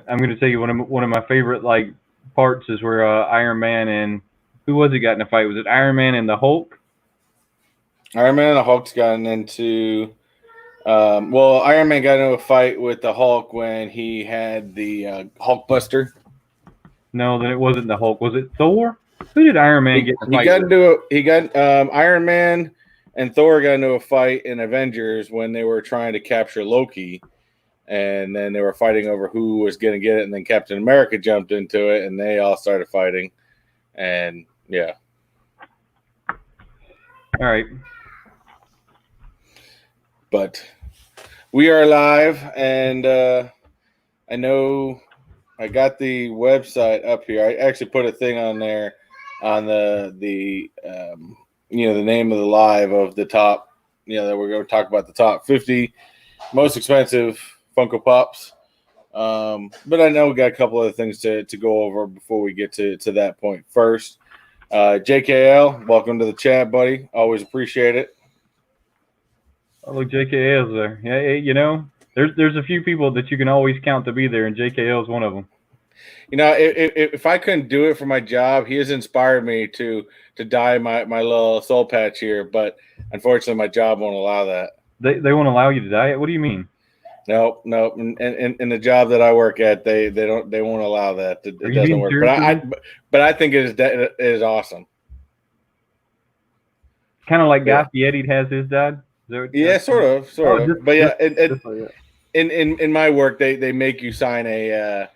I'm going to tell you one of my favorite like parts is where Iron Man and who was it got in a fight? Was it Iron Man and the Hulk? Iron Man and the Hulk's gotten into. Well, Iron Man got into a fight with the Hulk when he had the Hulk Buster. No, then it wasn't the Hulk. Was it Thor? Who did Iron Man get in a fight? He got Iron Man and Thor got into a fight in Avengers when they were trying to capture Loki, and then they were fighting over who was going to get it, and then Captain America jumped into it, and they all started fighting, and yeah. All right. But we are live, and I know I got the website up here. I actually put a thing on there on the the name of the live of the top, that we're going to talk about the top 50 most expensive Funko Pops. But I know we got a couple other things to go over before we get to that point. First, JKL, welcome to the chat, buddy. Always appreciate it. Oh, look, JKL's there. Yeah, there's a few people that you can always count to be there, and JKL is one of them. If I couldn't do it for my job, he has inspired me to dye my little soul patch here, but unfortunately my job won't allow that. They won't allow you to dye it? What do you mean? No. In the job that I work at, they won't allow that. It doesn't work. But I think it is awesome. Kind of like Guy Fieri has his dyed? Yeah, sort of. But yeah, in my work, they make you sign a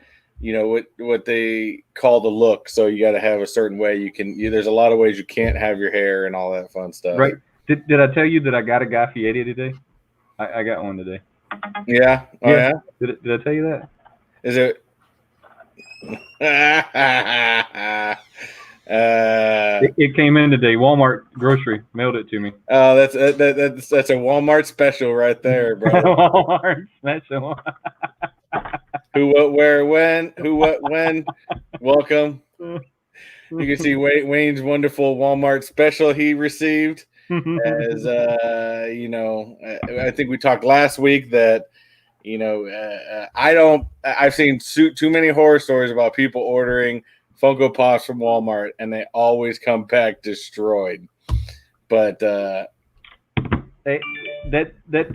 what they call the look. So you got to have a certain way. There's a lot of ways you can't have your hair and all that fun stuff. Right. Did I tell you that I got a Guy Fieri today? I got one today. Yeah. Oh, yeah. Did I tell you that? Is it? It came in today. Walmart grocery mailed it to me. Oh, that's a Walmart special right there, bro. Walmart special. Who, what, where, when? Who, what, when? Welcome. You can see Wayne's wonderful Walmart special he received. As I think we talked last week that I've seen too many horror stories about people ordering Funko Pops from Walmart and they always come back destroyed. But that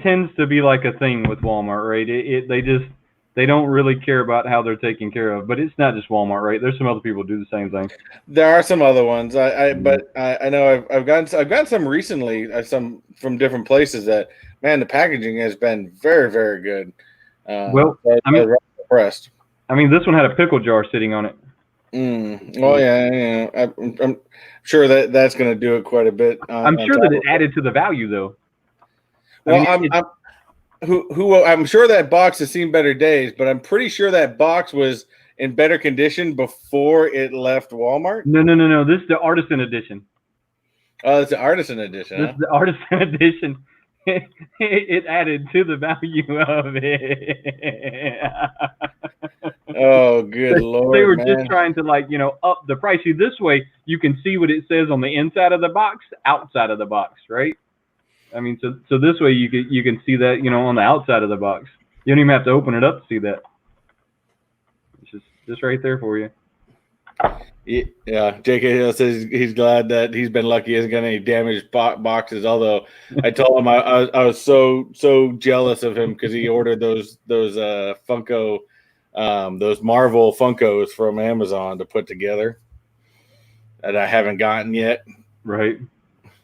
tends to be like a thing with Walmart, right? They don't really care about how they're taken care of, but it's not just Walmart, right? There's some other people who do the same thing. There are some other ones, but I know I've gotten some recently, some from different places that, man, the packaging has been very, very good. Well, I'm impressed. I mean, this one had a pickle jar sitting on it. Well, yeah. I'm sure that's going to do it quite a bit. I'm sure that it added to the value, though. Well, I'm sure that box has seen better days, but I'm pretty sure that box was in better condition before it left Walmart. No. This is the artisan edition. Oh, it's the artisan edition. This is the artisan edition. It added to the value of it. Oh, good Lord. They were just trying to up the price. See, this way you can see what it says on the inside of the box, outside of the box, right? I mean, so this way you can see that, on the outside of the box. You don't even have to open it up to see that. It's just right there for you. Yeah, JK says he's glad that he's been lucky he hasn't got any damaged boxes. Although I told him I was so jealous of him because he ordered those Funko, those Marvel Funkos from Amazon to put together that I haven't gotten yet. Right.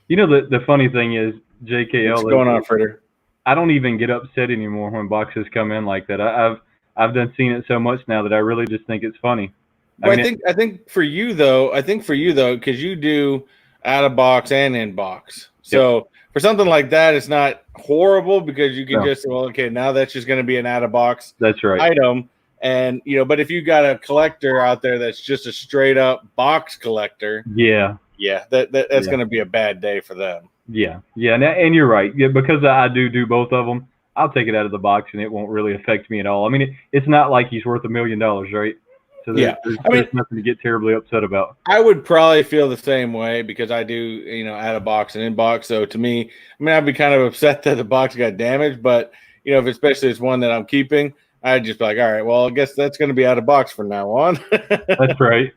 The funny thing is, JKL. What's going on, Fritter? I don't even get upset anymore when boxes come in like that. I've done seen it so much now that I really just think it's funny. Well, I think for you though, because you do out of box and in box. So for something like that, it's not horrible because you can just now that's just going to be an out of box. That's right. Item. And but if you got a collector out there that's just a straight up box collector, that's going to be a bad day for them. Yeah, and you're right. Yeah, because I do both of them. I'll take it out of the box, and it won't really affect me at all. I mean, it's not like he's worth $1 million, right? So there's nothing to get terribly upset about. I would probably feel the same way because I do, out of box and in box. So to me, I'd be kind of upset that the box got damaged. But if especially it's one that I'm keeping, I'd just be like, all right, well, I guess that's going to be out of box from now on. That's right.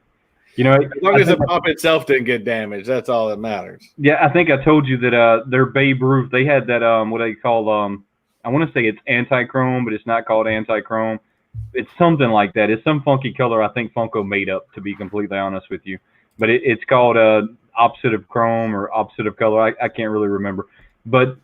You know, As long as the pop itself didn't get damaged, that's all that matters. yeah, I think I told you that their Babe Ruth, they had that what they call I want to say it's anti-chrome, but it's not called anti-chrome. It's something like that. It's some funky color I think Funko made up, to be completely honest with you. But it's called opposite of chrome or opposite of color. I can't really remember. But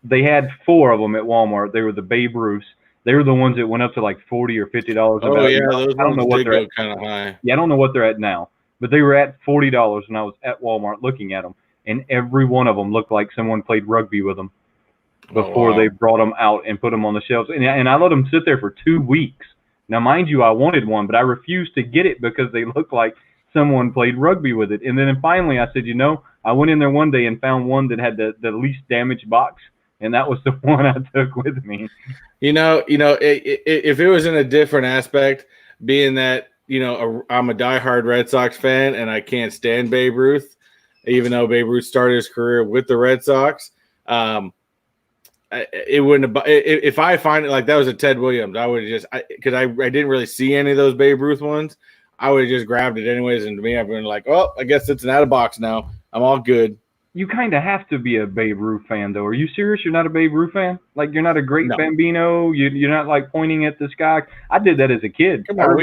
they had 4 of them at Walmart. They were the Babe Ruths. They were the ones that went up to like $40 or $50. Oh yeah, those I don't know what they're at. Kind of high. Yeah, I don't know what they're at now, but they were at $40 when I was at Walmart looking at them, and every one of them looked like someone played rugby with them before they brought them out and put them on the shelves. And I let them sit there for 2 weeks. Now, mind you, I wanted one, but I refused to get it because they looked like someone played rugby with it. And then finally, I said, I went in there one day and found one that had the least damaged box. And that was the one I took with me. If it was in a different aspect, being that, I'm a diehard Red Sox fan and I can't stand Babe Ruth, even though Babe Ruth started his career with the Red Sox. It wouldn't have, if I find it like that was a Ted Williams, I would have just, because I didn't really see any of those Babe Ruth ones. I would have just grabbed it anyways. And to me, I've been like, oh, I guess it's an out of box now. I'm all good. You kind of have to be a Babe Ruth fan, though. Are you serious? You're not a Babe Ruth fan? Like, you're not a great Bambino? You're not, like, pointing at the sky? I did that as a kid. Come on.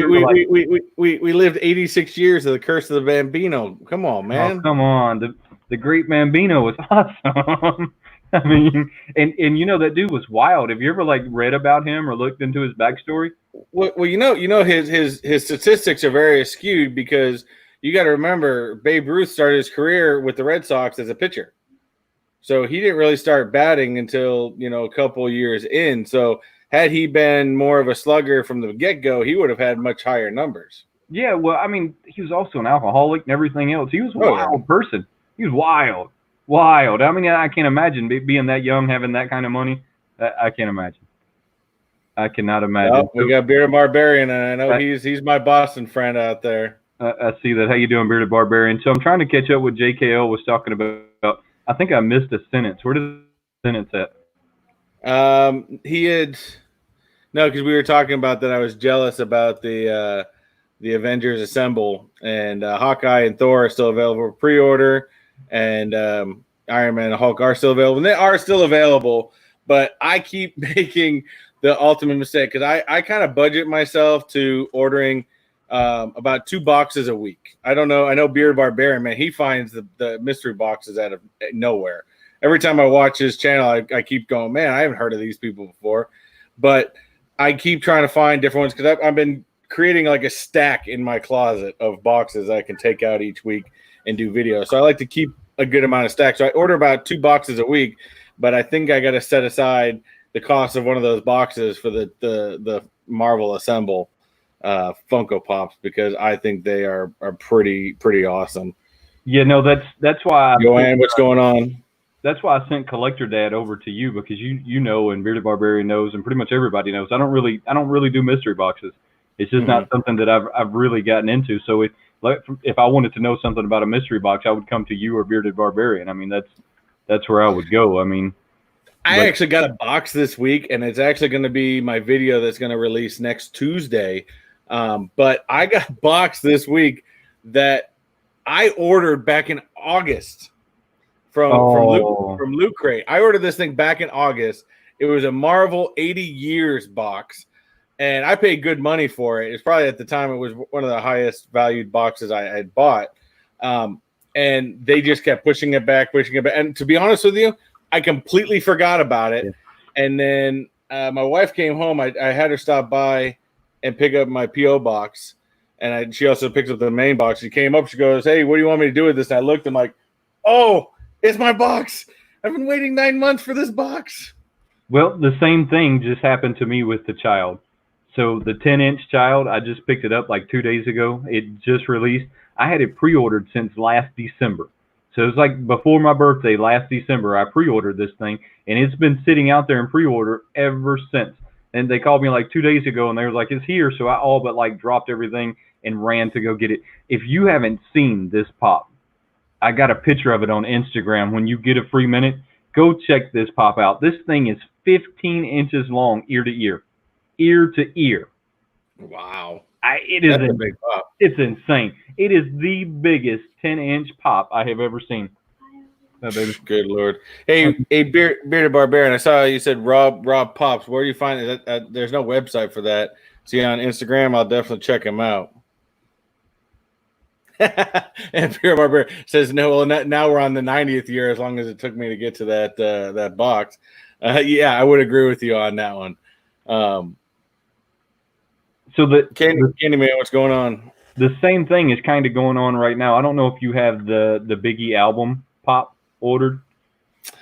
We lived 86 years of the curse of the Bambino. Come on, man. Oh, come on. The great Bambino was awesome. I mean, and that dude was wild. Have you ever, like, read about him or looked into his backstory? Well, his statistics are very skewed because – you got to remember, Babe Ruth started his career with the Red Sox as a pitcher. So he didn't really start batting until, a couple years in. So had he been more of a slugger from the get-go, he would have had much higher numbers. Yeah, well, I mean, he was also an alcoholic and everything else. He was a wild person. He was wild. Wild. I mean, I can't imagine being that young, having that kind of money. I can't imagine. I cannot imagine. Well, we got Bearded Barbarian, and I know he's my Boston friend out there. I see that. How you doing, Bearded Barbarian? So I'm trying to catch up with JKO was talking about. I think I missed a sentence. Where did the sentence at? He had no, because we were talking about that. I was jealous about the Avengers Assemble, and Hawkeye and Thor are still available for pre-order, and Iron Man and Hulk are still available. And they are still available, but I keep making the ultimate mistake because I kind of budget myself to ordering about 2 boxes a week. I don't know. I know Bearded Barbarian, man, he finds the mystery boxes out of nowhere. Every time I watch his channel, I keep going, man, I haven't heard of these people before. But I keep trying to find different ones because I've been creating like a stack in my closet of boxes I can take out each week and do videos. So I like to keep a good amount of stacks. So I order about 2 boxes a week, but I think I got to set aside the cost of one of those boxes for the Marvel Assemble Funko Pops because I think they are pretty awesome. Yeah, no, that's why. Joanne, what's going on? That's why I sent Collector Dad over to you because you know, and Bearded Barbarian knows, and pretty much everybody knows. I don't really do mystery boxes. It's just not something that I've really gotten into. So if I wanted to know something about a mystery box, I would come to you or Bearded Barbarian. I mean, that's where I would go. I mean, I actually got a box this week, and it's actually going to be my video that's going to release next Tuesday. But I got a box this week that I ordered back in August from Loot Crate. I ordered this thing back in August. It was a Marvel 80 Years box, and I paid good money for it. It's probably at the time it was one of the highest valued boxes I had bought. And they just kept pushing it back. And to be honest with you, I completely forgot about it. Yeah. And then my wife came home. I had her stop by and pick up my P.O. box. And she also picked up the main box. She came up. She goes, "Hey, what do you want me to do with this?" And I looked. I'm like, "Oh, it's my box. I've been waiting 9 months for this box." Well, the same thing just happened to me with the Child. So the 10-inch Child, I just picked it up like 2 days ago. It just released. I had it pre-ordered since last December. So it was like before my birthday, last December, I pre-ordered this thing. And it's been sitting out there in pre-order ever since. And they called me like 2 days ago, and they were like, "It's here." So I all but like dropped everything and ran to go get it. If you haven't seen this pop, I got a picture of it on Instagram. When you get a free minute, go check this pop out. This thing is 15 inches long ear to ear. ear to ear. Wow. That's a big pop. It's insane. It is the biggest 10-inch pop I have ever seen. Oh, baby. Good Lord. Hey, Bearded Barbarian, I saw you said Rob Pops. Where do you find it? There's no website for that. See on Instagram, I'll definitely check him out. And Bearded Barbarian says, no, well, now we're on the 90th year, as long as it took me to get to that box. Yeah, I would agree with you on that one. So the Candyman, what's going on? The same thing is kind of going on right now. I don't know if you have the Biggie album pop ordered.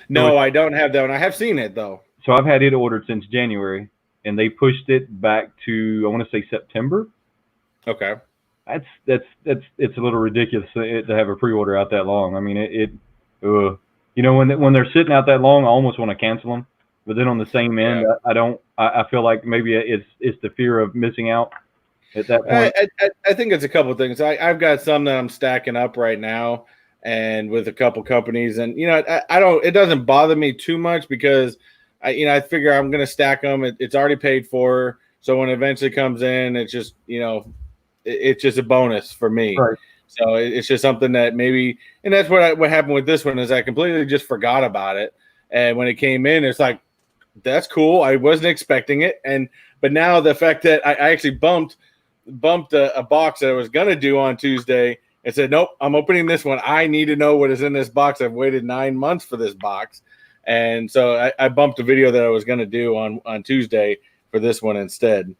No, I don't have that one. I have seen it though. So I've had it ordered since January, and they pushed it back to, I want to say, September. Okay. It's a little ridiculous to have a pre-order out that long. I mean, when they're sitting out that long, I almost want to cancel them. But then on the same end, yeah. I feel like maybe it's the fear of missing out at that point. I think it's a couple of things. I've got some that I'm stacking up right now, and with a couple companies, and it doesn't bother me too much because I figure I'm going to stack them. It's already paid for, so when it eventually comes in, it's just it's just a bonus for me. Right. So it's just something that maybe, and that's what happened with this one is I completely just forgot about it, and when it came in, it's like, that's cool. I wasn't expecting it, but now the fact that I actually bumped a box that I was gonna do on Tuesday and said, nope, I'm opening this one. I need to know what is in this box. I've waited 9 months for this box, and so I bumped a video that I was gonna do on Tuesday for this one instead.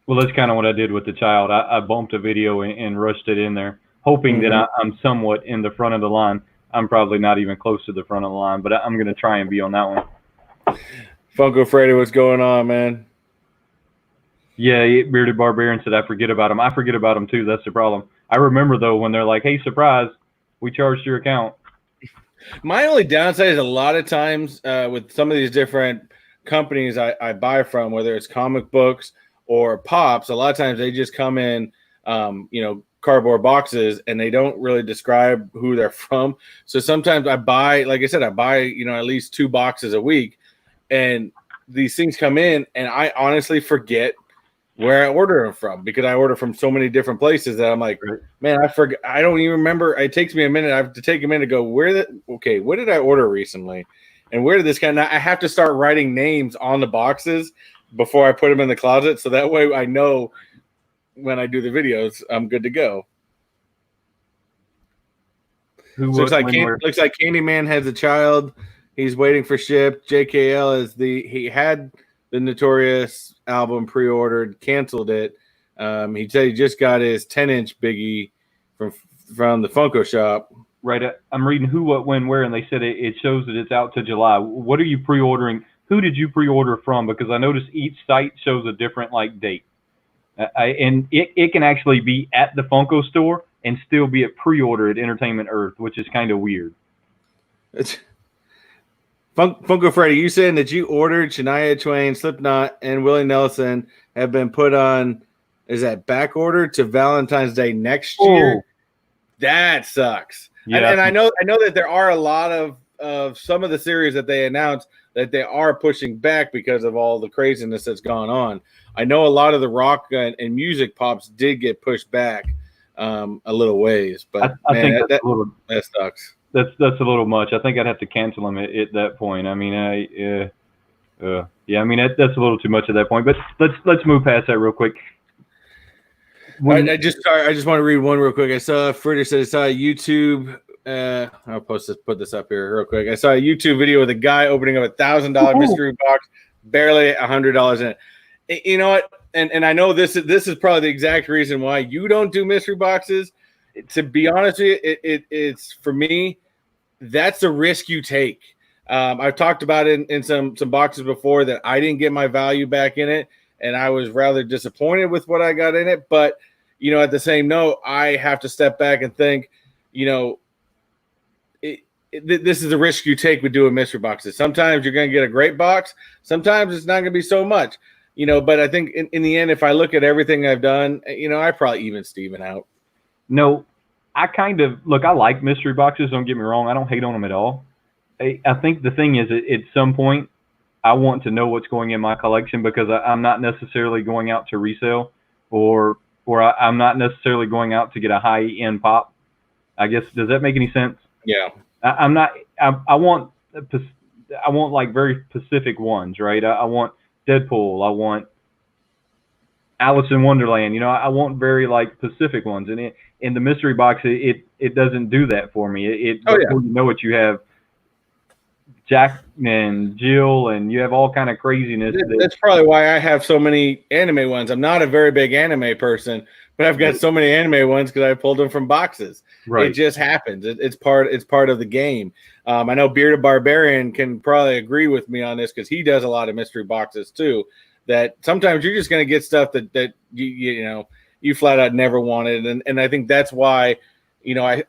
Well, that's kind of what I did with the child. I bumped a video and rushed it in there, hoping that I'm somewhat in the front of the line. I'm probably not even close to the front of the line, but I'm gonna try and be on that one. Funko Freddy, what's going on, man? Yeah, Bearded Barbarian said I forget about them. I forget about them too. That's the problem. I remember though when they're like, "Hey, surprise, we charged your account." My only downside is a lot of times with some of these different companies I buy from, whether it's comic books or pops, a lot of times they just come in, cardboard boxes, and they don't really describe who they're from. So sometimes I buy, like I said, at least 2 boxes a week. And these things come in, and I honestly forget where I order them from because I order from so many different places that I'm like, man, I forget. I don't even remember. It takes me a minute. I have to take a minute to go, what did I order recently? And where did this kind of, I have to start writing names on the boxes before I put them in the closet. So that way I know when I do the videos, I'm good to go. Looks like Candyman has a child. He's waiting for ship. JKL he had the Notorious album pre-ordered, canceled it. He said he just got his 10-inch Biggie from the Funko shop. Right. I'm reading Who, What, When, Where, and they said it shows that it's out to July. What are you pre-ordering? Who did you pre-order from? Because I noticed each site shows a different date. And it can actually be at the Funko store and still be at pre-order at Entertainment Earth, which is kind of weird. Funko Freddy, you saying that you ordered Shania Twain, Slipknot, and Willie Nelson have been put on, is that back order to Valentine's Day next year? That sucks. Yeah. And I know that there are a lot of some of the series that they announced that they are pushing back because of all the craziness that's gone on. I know a lot of the rock and music pops did get pushed back a little ways, but I think that sucks. That's a little much. I think I'd have to cancel them at that point. I mean, that's a little too much at that point. But let's move past that real quick. I just want to read one real quick. I saw Fritter said I saw a YouTube. I'll put this up here real quick. I saw a YouTube video with a guy opening up $1,000 mystery box, barely $100 in it. You know what? And I know this is probably the exact reason why you don't do mystery boxes. To be honest with you, it's for me. That's the risk you take. I've talked about it in some boxes before that I didn't get my value back in it, and I was rather disappointed with what I got in it. But at the same note, I have to step back and think, this is the risk you take with doing mystery boxes. Sometimes you're going to get a great box. Sometimes it's not going to be so much, but I think in the end, if I look at everything I've done, I probably even Steven out. No, I like mystery boxes. Don't get me wrong. I don't hate on them at all. I think the thing is at some point, I want to know what's going in my collection because I'm not necessarily going out to resell, or I'm not necessarily going out to get a high end pop. I guess, does that make any sense? Yeah. I'm not. I want like very specific ones, right? I want Deadpool. I want Alice in Wonderland. You know, I want very like specific ones, and in the mystery box, it doesn't do that for me. Oh, yeah. Before you know it, you have Jack and Jill, and you have all kind of craziness. That's probably why I have so many anime ones. I'm not a very big anime person, but I've got so many anime ones because I pulled them from boxes. Right. It just happens. It's part of the game. I know Bearded Barbarian can probably agree with me on this because he does a lot of mystery boxes too. That sometimes you're just going to get stuff that you flat out never wanted, and I think that's why. You know, I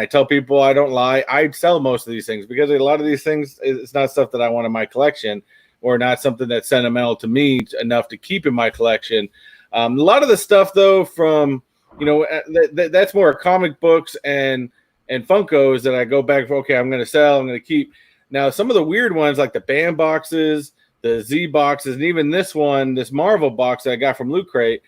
tell people I don't lie. I sell most of these things because a lot of these things, it's not stuff that I want in my collection or not something that's sentimental to me enough to keep in my collection. A lot of the stuff, though, from, that's more comic books and Funkos that I go back for, okay, I'm going to sell, I'm going to keep. Now, some of the weird ones like the Bam boxes, the Z boxes, and even this Marvel box that I got from Loot Crate,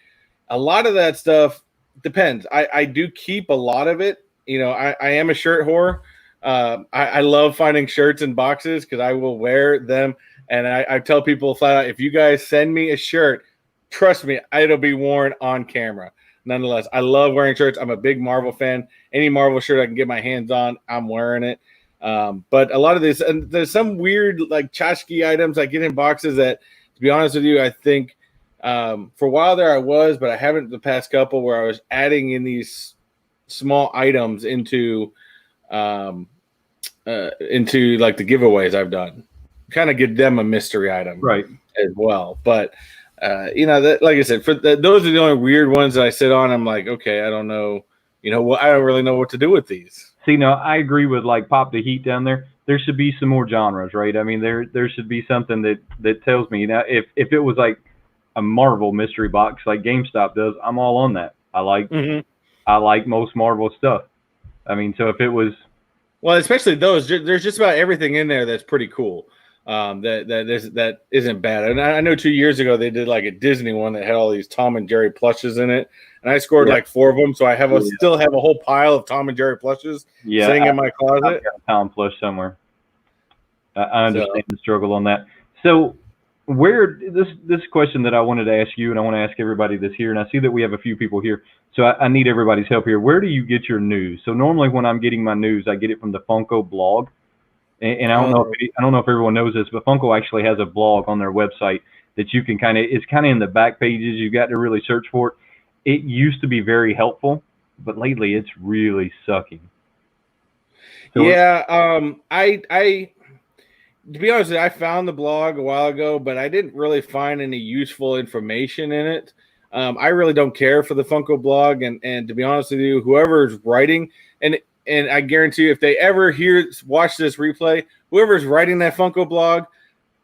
a lot of that stuff, depends. I do keep a lot of it. You know, I am a shirt whore. I love finding shirts in boxes because I will wear them. And I tell people flat out, if you guys send me a shirt, trust me, it'll be worn on camera. Nonetheless, I love wearing shirts. I'm a big Marvel fan. Any Marvel shirt I can get my hands on, I'm wearing it. But a lot of this, and there's some weird like tchotchke items I get in boxes that, to be honest with you, I think for a while there I was, but I haven't the past couple where I was adding in these small items into like the giveaways I've done, kind of give them a mystery item, right, as well. But that, like I said, those are the only weird ones that I sit on. I'm like, okay, I don't know, I don't really know what to do with these. See, no, I agree with like Pop the Heat down there. There should be some more genres, right? I mean, there should be something that tells me now if it was like a Marvel mystery box like GameStop does, I'm all on that. I like most Marvel stuff. I mean, so if it was, well, especially those, there's just about everything in there that's pretty cool. That isn't bad. And I know 2 years ago they did like a Disney one that had all these Tom and Jerry plushes in it, and I scored like 4 of them. So I still have a whole pile of Tom and Jerry plushes sitting in my closet. I've got a Tom plush somewhere. I understand the struggle on that. So where this question that I wanted to ask you, and I want to ask everybody that's here, and I see that we have a few people here, so I need everybody's help here. Where do you get your news? So normally when I'm getting my news, I get it from the Funko blog, and I don't know if everyone knows this, but Funko actually has a blog on their website that you can it's kind of in the back pages. You got to really search for it. It used to be very helpful, but lately it's really sucking. So I to be honest with you, I found the blog a while ago, but I didn't really find any useful information in it. I really don't care for the Funko blog, and to be honest with you, whoever's writing, and I guarantee you, if they ever watch this replay, whoever's writing that Funko blog,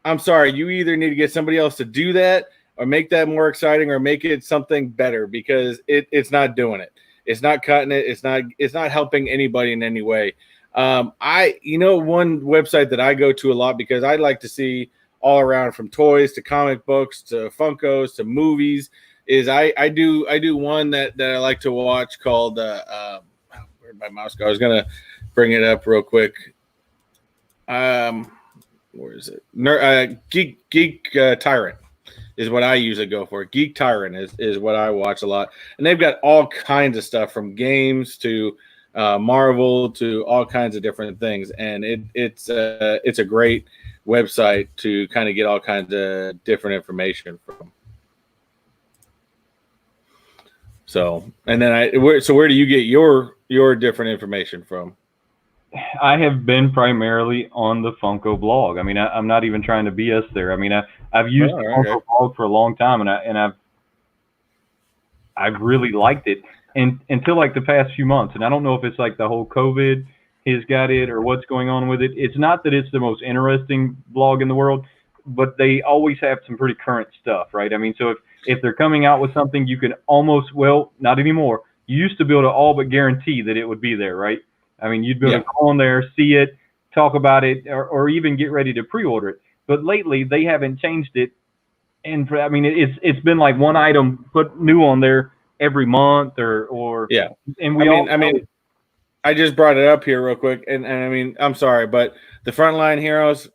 I'm sorry, you either need to get somebody else to do that, or make that more exciting, or make it something better, because it's not doing it. It's not cutting it. It's not helping anybody in any way. One website that I go to a lot because I like to see all around, from toys to comic books to Funkos to movies, is I do one that I like to watch called where'd my mouse go? I was gonna bring it up real quick. Where is it? Geek Tyrant is what I usually go for. Geek Tyrant is what I watch a lot, and they've got all kinds of stuff from games to Marvel to all kinds of different things, and it's a great website to kind of get all kinds of different information from. So, and then where do you get your different information from? I have been primarily on the Funko blog. I mean, I'm not even trying to BS there. I mean, I've used the Funko blog for a long time, and I've really liked it. And until like the past few months, and I don't know if it's like the whole COVID has got it or what's going on with it. It's not that it's the most interesting blog in the world, but they always have some pretty current stuff, right? I mean, so if they're coming out with something, you can almost, well, not anymore. You used to be able to all but guarantee that it would be there, right? I mean, you'd be able to go on there, see it, talk about it, or even get ready to pre-order it. but lately they haven't changed it. And I mean, it's been like one item put new on there every month or Yeah. And we I mean, I just brought it up here real quick, and I mean, I'm sorry, but the Frontline Heroes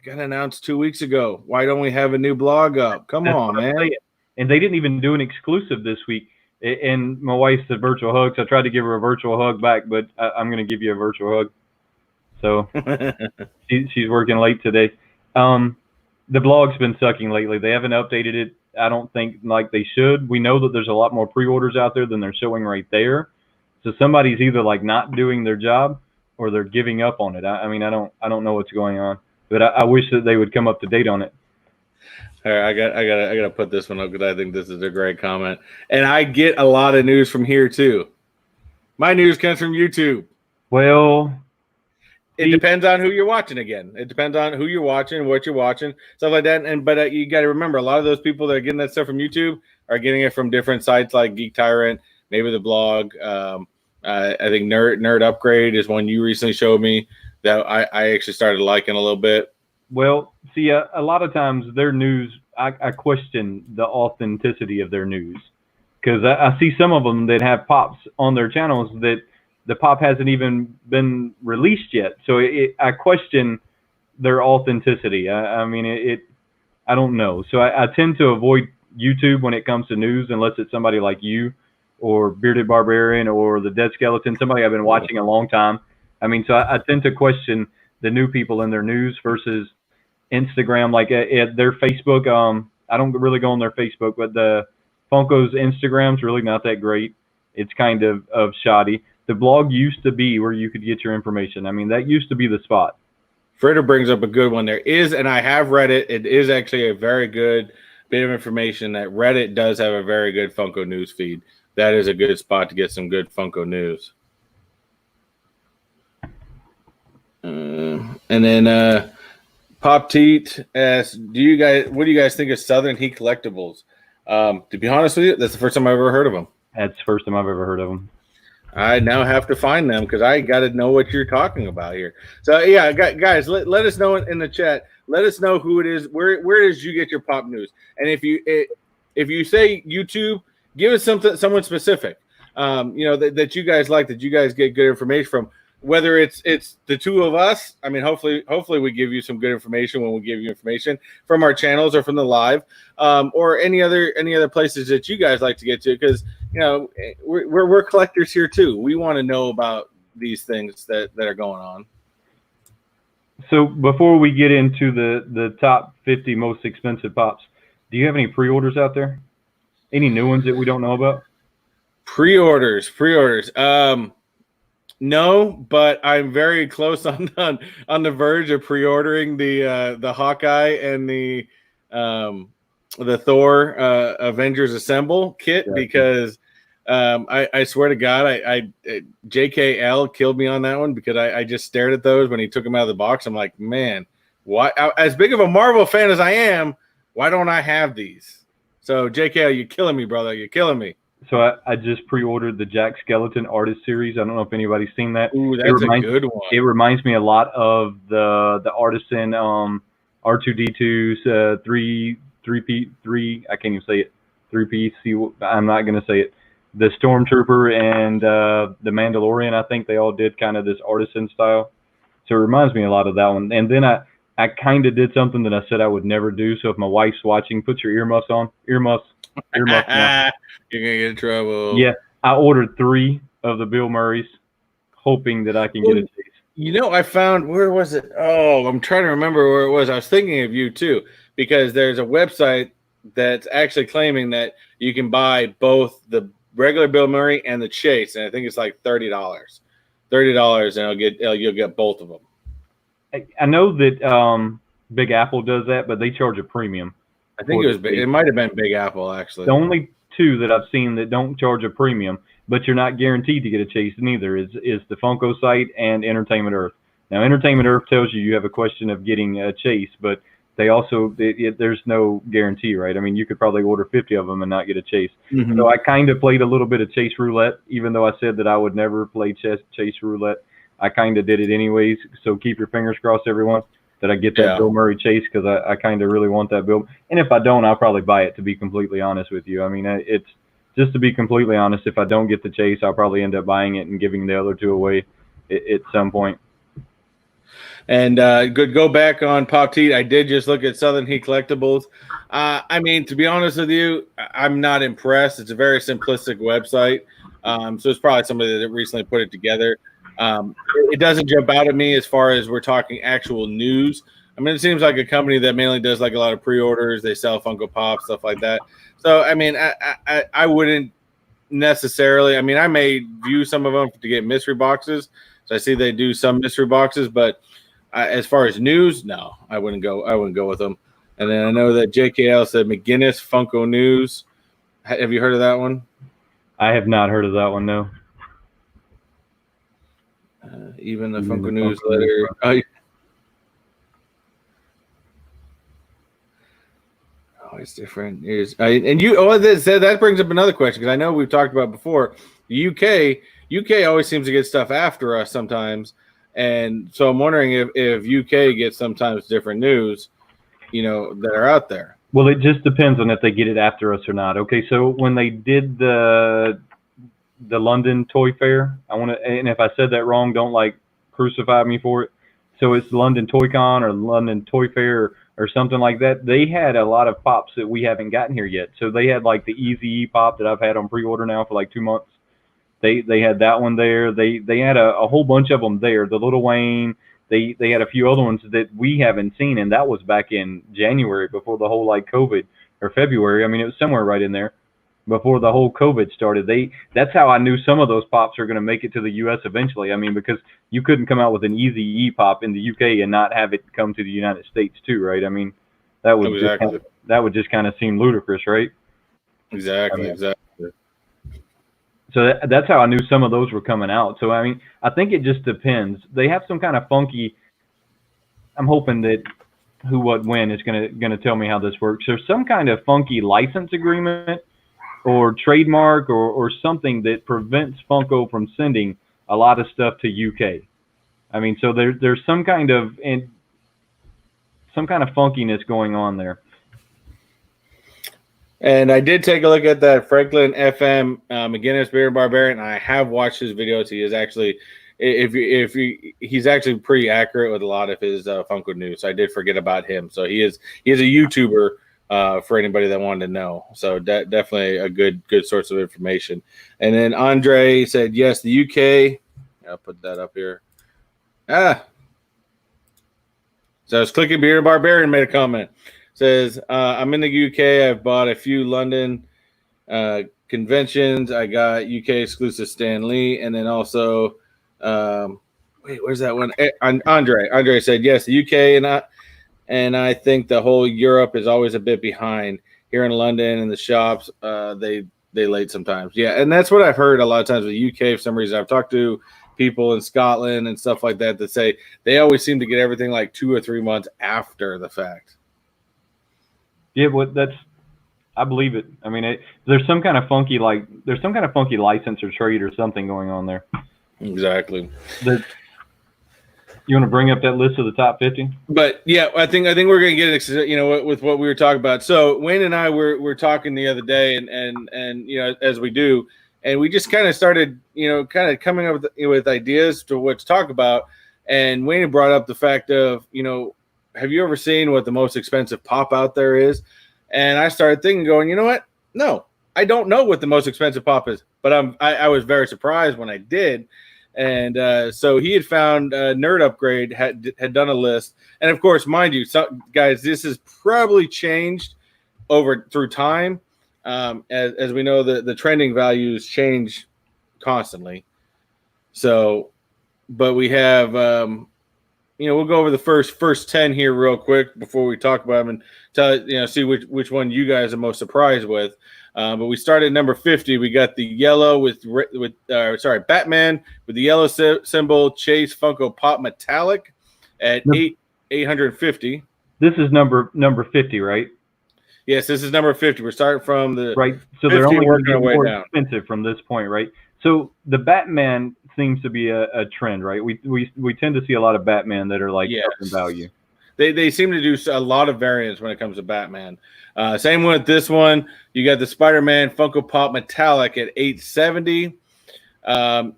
got announced 2 weeks ago. Why don't we have a new blog up? Come on, man. And they didn't even do an exclusive this week. And my wife said virtual hugs. I tried to give her a virtual hug back, but I'm going to give you a virtual hug. So she's working late today. The blog's been sucking lately. They haven't updated it. I don't think like they should. We know that there's a lot more pre-orders out there than they're showing right there. So somebody's either like not doing their job or they're giving up on it. I mean, I don't know what's going on, but I wish that they would come up to date on it. All right, I gotta put this one up because I think this is a great comment, and I get a lot of news from here too. My news comes from YouTube. Well, it depends on who you're watching. Again, it depends on who you're watching, what you're watching, stuff like that. But you got to remember, a lot of those people that are getting that stuff from YouTube are getting it from different sites like Geek Tyrant, maybe the blog. I think Nerd Upgrade is one you recently showed me that I actually started liking a little bit. Well, see, a lot of times their news, I question the authenticity of their news because I see some of them that have pops on their channels that the pop hasn't even been released yet. So I question their authenticity. I mean, I don't know. So I tend to avoid YouTube when it comes to news unless it's somebody like you or Bearded Barbarian or the Dead Skeleton, somebody I've been watching a long time. I mean, so I tend to question the new people in their news versus Instagram, like at their Facebook. I don't really go on their Facebook, but the Funko's Instagram's really not that great. It's kind of shoddy. The blog used to be where you could get your information. I mean, that used to be the spot. Fritter brings up a good one. There is, and I have read it. It is actually a very good bit of information that Reddit does have a very good Funko news feed. That is a good spot to get some good Funko news. And then Pop Teat asks, what do you guys think of Southern Heat Collectibles? To be honest with you, that's the first time I've ever heard of them. That's the first time I've ever heard of them. I now have to find them because I got to know what you're talking about here. So yeah, guys, let us know in the chat. Let us know who it is. Where does you get your pop news? And if you say YouTube, give us someone specific. That you guys like, that you guys get good information from. Whether it's the two of us, I mean, hopefully we give you some good information when we give you information from our channels or from the live, or any other places that you guys like to get to, because we're collectors here too. We want to know about these things that are going on. So before we get into the top 50 most expensive pops, do you have any pre-orders out there? Any new ones that we don't know about? Pre-orders. No, but I'm very close on the verge of pre-ordering the Hawkeye and the Thor Avengers Assemble kit, because I swear to God, I JKL killed me on that one because I just stared at those when he took them out of the box. I'm like, man, why? As big of a Marvel fan as I am, why don't I have these? So JKL, you're killing me, brother. You're killing me. So I just pre-ordered the Jack Skeleton Artist Series. I don't know if anybody's seen that. Ooh, that's a good one. It reminds me a lot of the Artisan R2D2's 3P3. I can't even say it. 3PC. I'm not going to say it. The Stormtrooper and the Mandalorian. I think they all did kind of this artisan style. So it reminds me a lot of that one. And then I kind of did something that I said I would never do. So if my wife's watching, put your earmuffs on. Earmuffs. You're gonna get in trouble. Yeah, I ordered 3 of the Bill Murrays, hoping that I can get a taste. I found, where was it? Oh, I'm trying to remember where it was. I was thinking of you too, because there's a website that's actually claiming that you can buy both the regular Bill Murray and the Chase, and I think it's like $30, and you'll get both of them. I know that Big Apple does that, but they charge a premium. I think it might have been Big Apple, actually. The only 2 that I've seen that don't charge a premium, but you're not guaranteed to get a Chase neither, is the Funko site and Entertainment Earth. Now, Entertainment Earth tells you have a question of getting a Chase, but they also, there's no guarantee, right? I mean, you could probably order 50 of them and not get a Chase. Mm-hmm. So I kind of played a little bit of Chase Roulette, even though I said that I would never play Chase Roulette. I kind of did it anyways, so keep your fingers crossed, everyone. that I get that Bill Murray chase because I kind of really want that Bill. And if I don't, I'll probably buy it, to be completely honest with you. I mean, it's just to be completely honest, if I don't get the chase, I'll probably end up buying it and giving the other two away at some point. And go back on Pop Teat. I did just look at Southern Heat Collectibles. I mean, to be honest with you, I'm not impressed. It's a very simplistic website. So it's probably somebody that recently put it together. It doesn't jump out at me as far as we're talking actual news. I mean, it seems like a company that mainly does like a lot of pre-orders. They sell Funko Pop, stuff like that. So, I mean, I wouldn't necessarily. I mean, I may view some of them to get mystery boxes. So I see they do some mystery boxes, but as far as news, no, I wouldn't go with them. And then I know that JKL said McGinnis Funko News. Have you heard of that one? I have not heard of that one, no. Even the Funko newsletter. Oh, it's different. That brings up another question, because I know we've talked about before. The UK always seems to get stuff after us sometimes, and so I'm wondering if UK gets sometimes different news, that are out there. Well, it just depends on if they get it after us or not. Okay, so when they did the London Toy Fair, and if I said that wrong, don't crucify me for it. So it's London Toy Con or London Toy Fair or something like that. They had a lot of pops that we haven't gotten here yet. So they had the Easy pop that I've had on pre-order now for 2 months. They had that one there. They had a whole bunch of them there. The Little Wayne. They had a few other ones that we haven't seen, and that was back in January before the whole COVID, or February. I mean, it was somewhere right in there before the whole COVID started. That's how I knew some of those pops are going to make it to the U.S. eventually. I mean, because you couldn't come out with an Easy E pop in the UK and not have it come to the United States too, right? I mean, that would just kind of seem ludicrous, right? Exactly. So that's how I knew some of those were coming out. So, I mean, I think it just depends. They have some kind of funky, I'm hoping that Who, What, When is going to tell me how this works. There's some kind of funky license agreement or trademark or something that prevents Funko from sending a lot of stuff to UK. I mean, so there's some kind of funkiness going on there. And I did take a look at that Franklin FM McGinnis Beard Barbarian. I have watched his videos. He is actually, he's actually pretty accurate with a lot of his Funko news. So I did forget about him. So he is a YouTuber for anybody that wanted to know. So definitely a good source of information. And then Andre said, yes, the UK. I'll put that up here. So I was clicking Beard Barbarian made a comment. Says, I'm in the UK. I've bought a few London conventions. I got UK exclusive Stan Lee. And then also, where's that one? Andre said, yes, the UK. And I think the whole Europe is always a bit behind. Here in London in the shops, they late sometimes. Yeah, and that's what I've heard a lot of times with the UK for some reason. I've talked to people in Scotland and stuff like that say they always seem to get everything 2 or 3 months after the fact. Yeah, but I believe it. I mean, there's some kind of funky license or trade or something going on there. Exactly. You want to bring up that list of the top 50? But yeah, I think we're going to get it. With what we were talking about. So Wayne and I were talking the other day, and as we do, and we just kind of started kind of coming up with ideas to what to talk about. And Wayne brought up the fact of have you ever seen what the most expensive pop out there is? And I started thinking, going, you know what? No, I don't know what the most expensive pop is, but I was very surprised when I did. And so he had found Nerd Upgrade had done a list. And of course, mind you, guys, this has probably changed through time. As we know, the trending values change constantly. So, but we have, we'll go over the first 10 here real quick before we talk about them and tell see which one you guys are most surprised with. But we started at number 50. We got the yellow Batman with the yellow symbol Chase Funko Pop Metallic at $850. This is number 50, right? Yes, this is number 50. We're starting from the right. So they're only going to get more expensive from this point, right? So the Batman seems to be a trend, right? We tend to see a lot of Batman that are up in value. They seem to do a lot of variants when it comes to Batman. Same with this one. You got the Spider-Man Funko Pop Metallic at $870.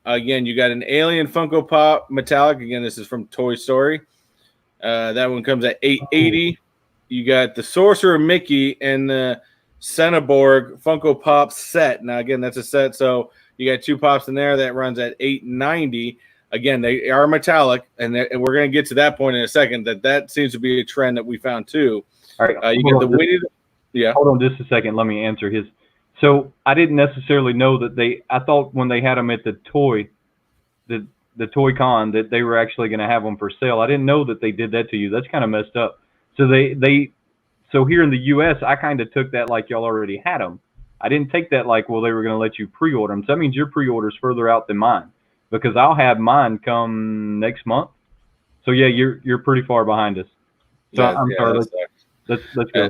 Again, you got an Alien Funko Pop Metallic. Again, this is from Toy Story. That one comes at $880. You got the Sorcerer Mickey and the Centerborg Funko Pop set. Now, again, that's a set, so you got 2 pops in there. That runs at $890. Again, they are metallic, and we're going to get to that point in a second. That seems to be a trend that we found too. All right, you get the Winnie. Yeah. Hold on just a second. Let me answer his. So I didn't necessarily know that I thought when they had them at the toy con that they were actually going to have them for sale. I didn't know that they did that to you. That's kind of messed up. So so here in the U.S., I kind of took that like y'all already had them. I didn't take that like, well, they were going to let you pre-order them. So that means your pre-order's further out than mine, because I'll have mine come next month. So yeah, you're pretty far behind us. So Yeah, I'm sorry. Let's go. Yeah.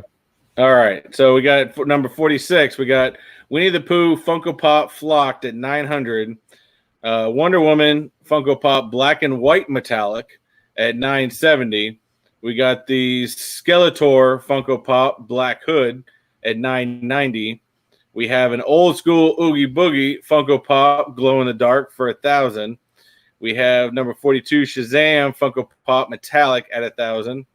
All right. So we got number 46. We got Winnie the Pooh Funko Pop Flocked at $900. Wonder Woman Funko Pop Black and White Metallic at $970. We got the Skeletor Funko Pop Black Hood at $990. We have an old school Oogie Boogie Funko Pop Glow in the Dark for $1,000. We have number 42 Shazam Funko Pop Metallic at $1,000.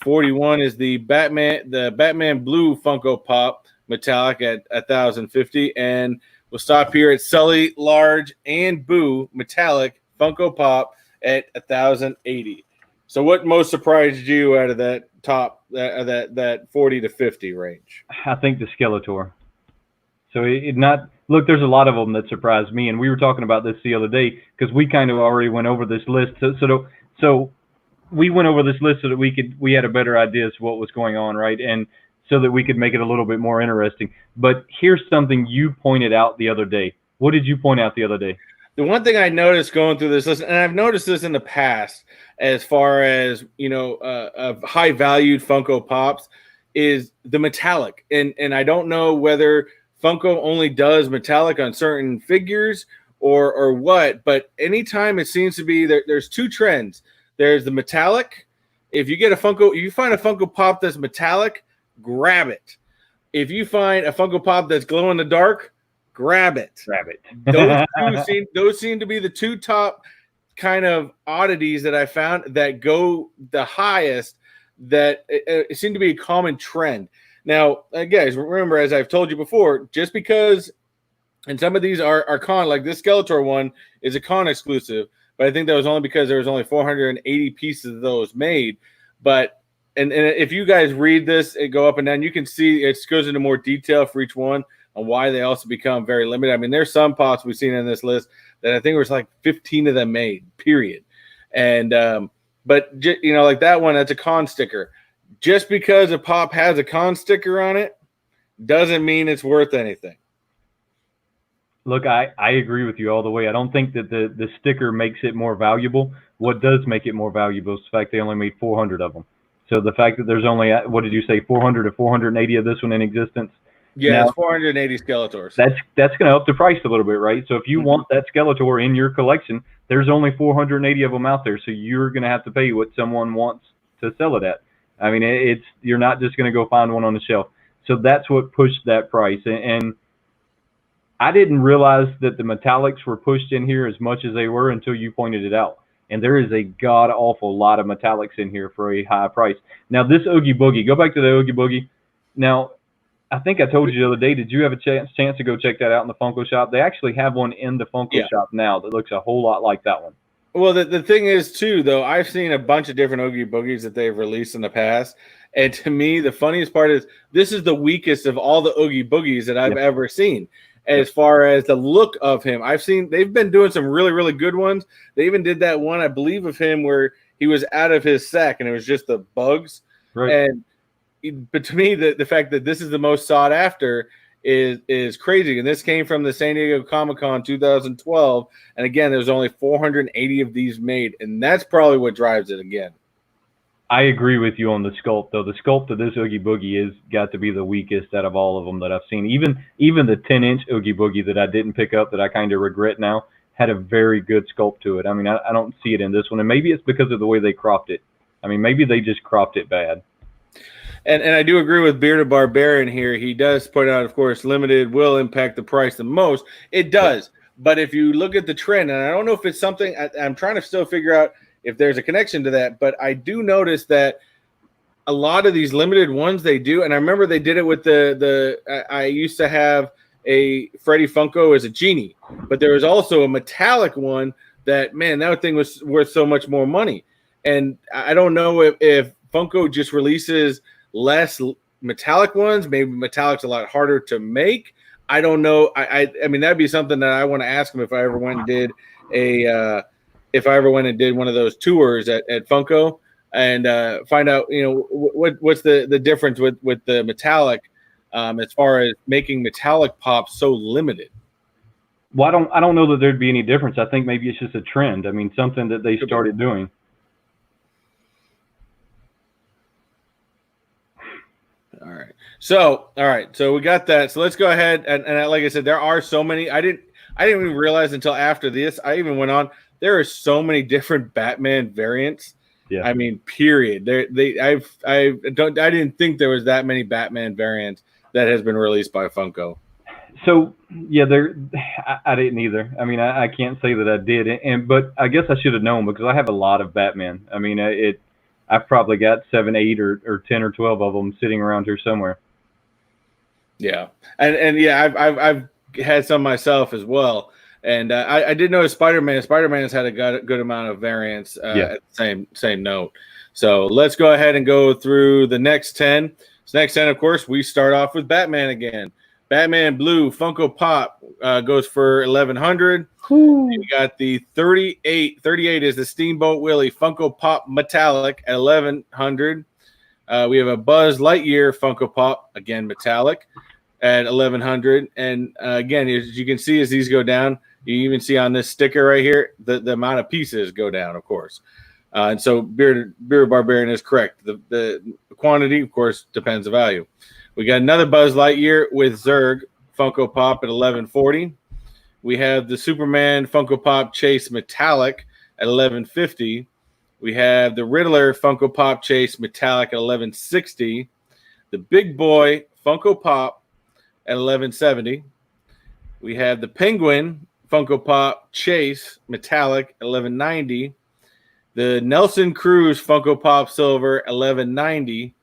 41 is the Batman Blue Funko Pop Metallic at $1,050. And we'll stop here at Sully Large and Boo Metallic Funko Pop at $1,080. So what most surprised you out of that top that 40 to 50 range? I think the Skeletor. So look, there's a lot of them that surprised me, and we were talking about this the other day because we kind of already went over this list. So we went over this list so that we had a better idea as to what was going on, right? And so that we could make it a little bit more interesting. But here's something you pointed out the other day. What did you point out the other day? The one thing I noticed going through this list, and I've noticed this in the past, as far as high valued Funko Pops, is the metallic. And I don't know whether Funko only does metallic on certain figures or what, but anytime it seems to be there's 2 trends. There's the metallic. If you find a Funko Pop that's metallic, grab it. If you find a Funko Pop that's glow in the dark, grab it. Those seem to be the 2 top kind of oddities that I found that go the highest, that it seemed to be a common trend. Now, guys, remember, as I've told you before, just because, and some of these are con, like this Skeletor one is a con exclusive, but I think that was only because there was only 480 pieces of those made. But and if you guys read this and go up and down, you can see it goes into more detail for each one on why they also become very limited. I mean, there's some pops we've seen in this list that I think was like 15 of them made, period. And but like that one, that's a con sticker. Just because a pop has a con sticker on it doesn't mean it's worth anything. Look, I agree with you all the way. I don't think that the sticker makes it more valuable. What does make it more valuable is the fact they only made 400 of them. So the fact that there's only, what did you say, 400 or 480 of this one in existence? Yeah, now, it's 480 Skeletors. That's going to up the price a little bit, right? So if you want that Skeletor in your collection, there's only 480 of them out there. So you're going to have to pay what someone wants to sell it at. I mean, you're not just going to go find one on the shelf. So that's what pushed that price. And I didn't realize that the metallics were pushed in here as much as they were until you pointed it out. And there is a god-awful lot of metallics in here for a high price. Now, this Oogie Boogie, go back to the Oogie Boogie. Now, I think I told you the other day, did you have a chance to go check that out in the Funko shop? They actually have one in the Funko shop now that looks a whole lot like that one. Well, the thing is, too, though, I've seen a bunch of different Oogie Boogies that they've released in the past. And to me, the funniest part is this is the weakest of all the Oogie Boogies that I've ever seen. As far as the look of him, they've been doing some really, really good ones. They even did that one, I believe, of him where he was out of his sack and it was just the bugs. Right. But to me, the fact that this is the most sought after is crazy. And this came from the San Diego Comic-Con 2012. And again, there's only 480 of these made. And that's probably what drives it again. I agree with you on the sculpt, though. The sculpt of this Oogie Boogie has got to be the weakest out of all of them that I've seen. Even the 10-inch Oogie Boogie that I didn't pick up that I kind of regret now had a very good sculpt to it. I mean, I don't see it in this one. And maybe it's because of the way they cropped it. I mean, maybe they just cropped it bad. And I do agree with Bearded Barbarian here. He does point out, of course, limited will impact the price the most. It does. But if you look at the trend, and I don't know if it's something, I'm trying to still figure out if there's a connection to that, but I do notice that a lot of these limited ones they do, and I remember they did it with I used to have a Freddy Funko as a genie, but there was also a metallic one that, man, that thing was worth so much more money. And I don't know if Funko just releases less metallic ones. Maybe metallic's a lot harder to make. I don't know. I mean, that'd be something that I want to ask him if I ever went and did one of those tours at Funko and find out, what's the difference with the metallic as far as making metallic pops so limited. Well, I don't know that there'd be any difference. I think maybe it's just a trend. I mean, something that they started doing. All right. So we got that. So let's go ahead and like I said, there are so many. I didn't even realize until after this. I even went on. There are so many different Batman variants. Yeah. I mean, period. I didn't think there was that many Batman variants that has been released by Funko. So yeah, I didn't either. I mean, I can't say that I did, but I guess I should have known because I have a lot of Batman. I mean, I've probably got 7, 8, or 10 or 12 of them sitting around here somewhere. Yeah, and yeah, I've had some myself as well, and I did notice Spider-Man. Spider-Man's had a good amount of variants at the same note. So let's go ahead and go through the next 10. So next 10, of course, we start off with Batman again. Batman Blue Funko Pop goes for $1,100. We got the 38. 38 is the Steamboat Willie Funko Pop Metallic at $1,100. We have a Buzz Lightyear Funko Pop, again metallic, at $1,100. And again, as you can see as these go down, you even see on this sticker right here, the amount of pieces go down, of course. And so Bearded Barbarian is correct. The quantity, of course, depends the value. We got another Buzz Lightyear with Zurg Funko Pop at $1,140. We have the Superman Funko Pop Chase Metallic at $1,150. We have the Riddler Funko Pop Chase Metallic at $1,160. The Big Boy Funko Pop at $1,170. We have the Penguin Funko Pop Chase Metallic at $1,190. The Nelson Cruz Funko Pop Silver $1,190.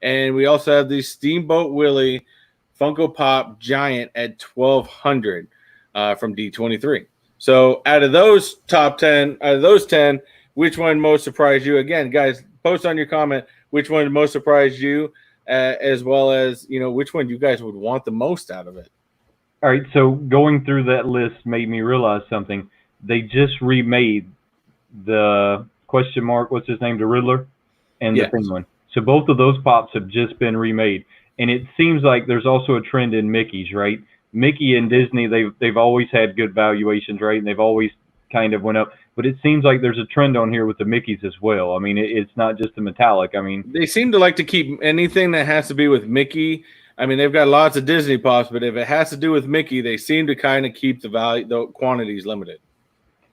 And we also have the Steamboat Willie Funko Pop Giant at $1,200 from D23. So out of those 10, which one most surprised you? Again, guys, post on your comment which one most surprised you, as well as which one you guys would want the most out of it. All right, so going through that list made me realize something. They just remade the question mark, what's his name, the Riddler, and the Penguin. So both of those pops have just been remade, and it seems like there's also a trend in Mickey's, right? Mickey and Disney, they've always had good valuations, right? And they've always kind of went up, but it seems like there's a trend on here with the Mickeys as well. I mean, it's not just the metallic. I mean, they seem to like to keep anything that has to be with Mickey. I mean, they've got lots of Disney pops, but if it has to do with Mickey, they seem to kind of keep the quantities limited.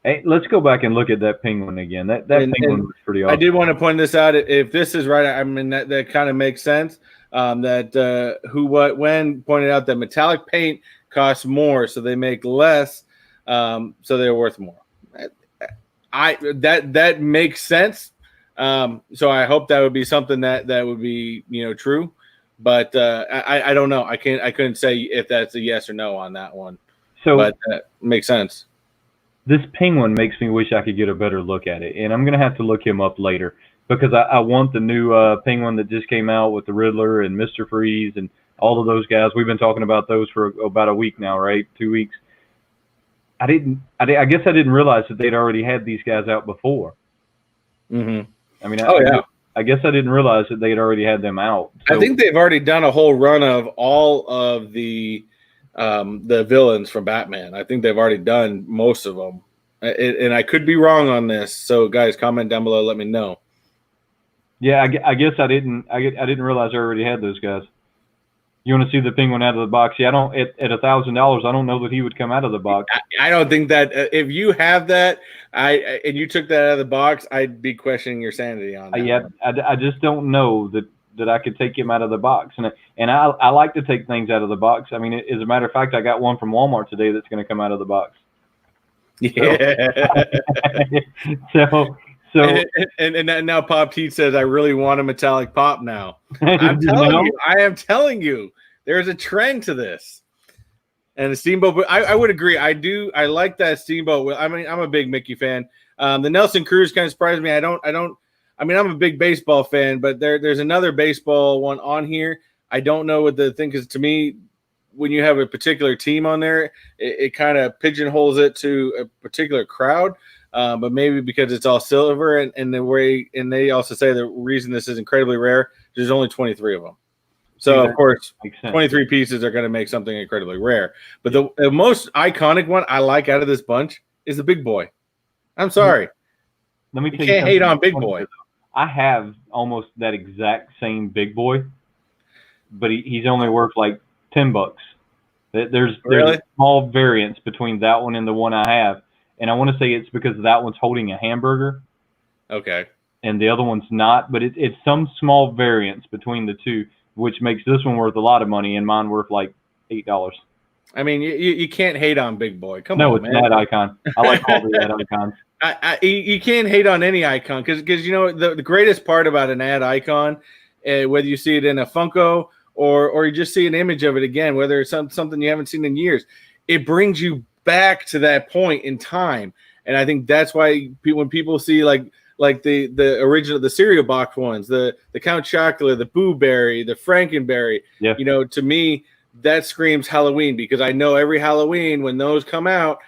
Hey, let's go back and look at that Penguin again. That Penguin was pretty awesome. I did want to point this out. If this is right, I mean, that kind of makes sense. That Who What When pointed out that metallic paint costs more, so they make less, so they're worth more. That makes sense. So I hope that would be something that would be true. But I don't know. I couldn't say if that's a yes or no on that one. But that makes sense. This Penguin makes me wish I could get a better look at it, and I'm gonna have to look him up later because I want the new Penguin that just came out with the Riddler and Mr. Freeze and all of those guys. We've been talking about those for about a week now, right? 2 weeks. I guess I didn't realize that they'd already had these guys out before. Mm-hmm. I mean, I guess I didn't realize that they'd already had them out. So, I think they've already done a whole run of all of the villains from Batman. I think they've already done most of them, and I could be wrong on this. So, guys, comment down below. Let me know. Yeah, I guess I didn't realize I already had those guys. You want to see the penguin out of the box? Yeah, I don't. At $1,000, I don't know that he would come out of the box. I don't think that if you have that, and you took that out of the box, I'd be questioning your sanity on that. Yeah, I just don't know that I could take him out of the box, and I like to take things out of the box. I mean, as a matter of fact, I got one from Walmart today that's going to come out of the box. Yeah. So and now Pop Teeth says, I really want a metallic pop now. I'm telling you, I am telling you, there's a trend to this. And the Steamboat, I would agree. I like that Steamboat. I mean, I'm a big Mickey fan. The Nelson Cruz kind of surprised me. I mean, I'm a big baseball fan, but there's another baseball one on here. I don't know what the thing is. To me, when you have a particular team on there, it kind of pigeonholes it to a particular crowd. But maybe because it's all silver, and they also say the reason this is incredibly rare, there's only 23 of them. So of course, 23 pieces are going to make something incredibly rare. But the most iconic one I like out of this bunch is the Big Boy. I'm sorry. Let me tell you, can't hate on Big Boy. I have almost that exact same Big Boy, but he's only worth like $10. There's a small variance between that one and the one I have. And I want to say it's because that one's holding a hamburger. Okay. And the other one's not, but it's some small variance between the two, which makes this one worth a lot of money and mine worth like $8. I mean, you can't hate on Big Boy. Come on, no, it's man. an ad icon. I like all the ad icons. You can't hate on any icon because you know the greatest part about an ad icon, whether you see it in a Funko or you just see an image of it again, whether it's something you haven't seen in years, it brings you back to that point in time. And I think that's why when people see like the original, the cereal box ones, the Count Chocula, the Boo Berry, the Frankenberry, you know, to me that screams Halloween, because I know every Halloween when those come out,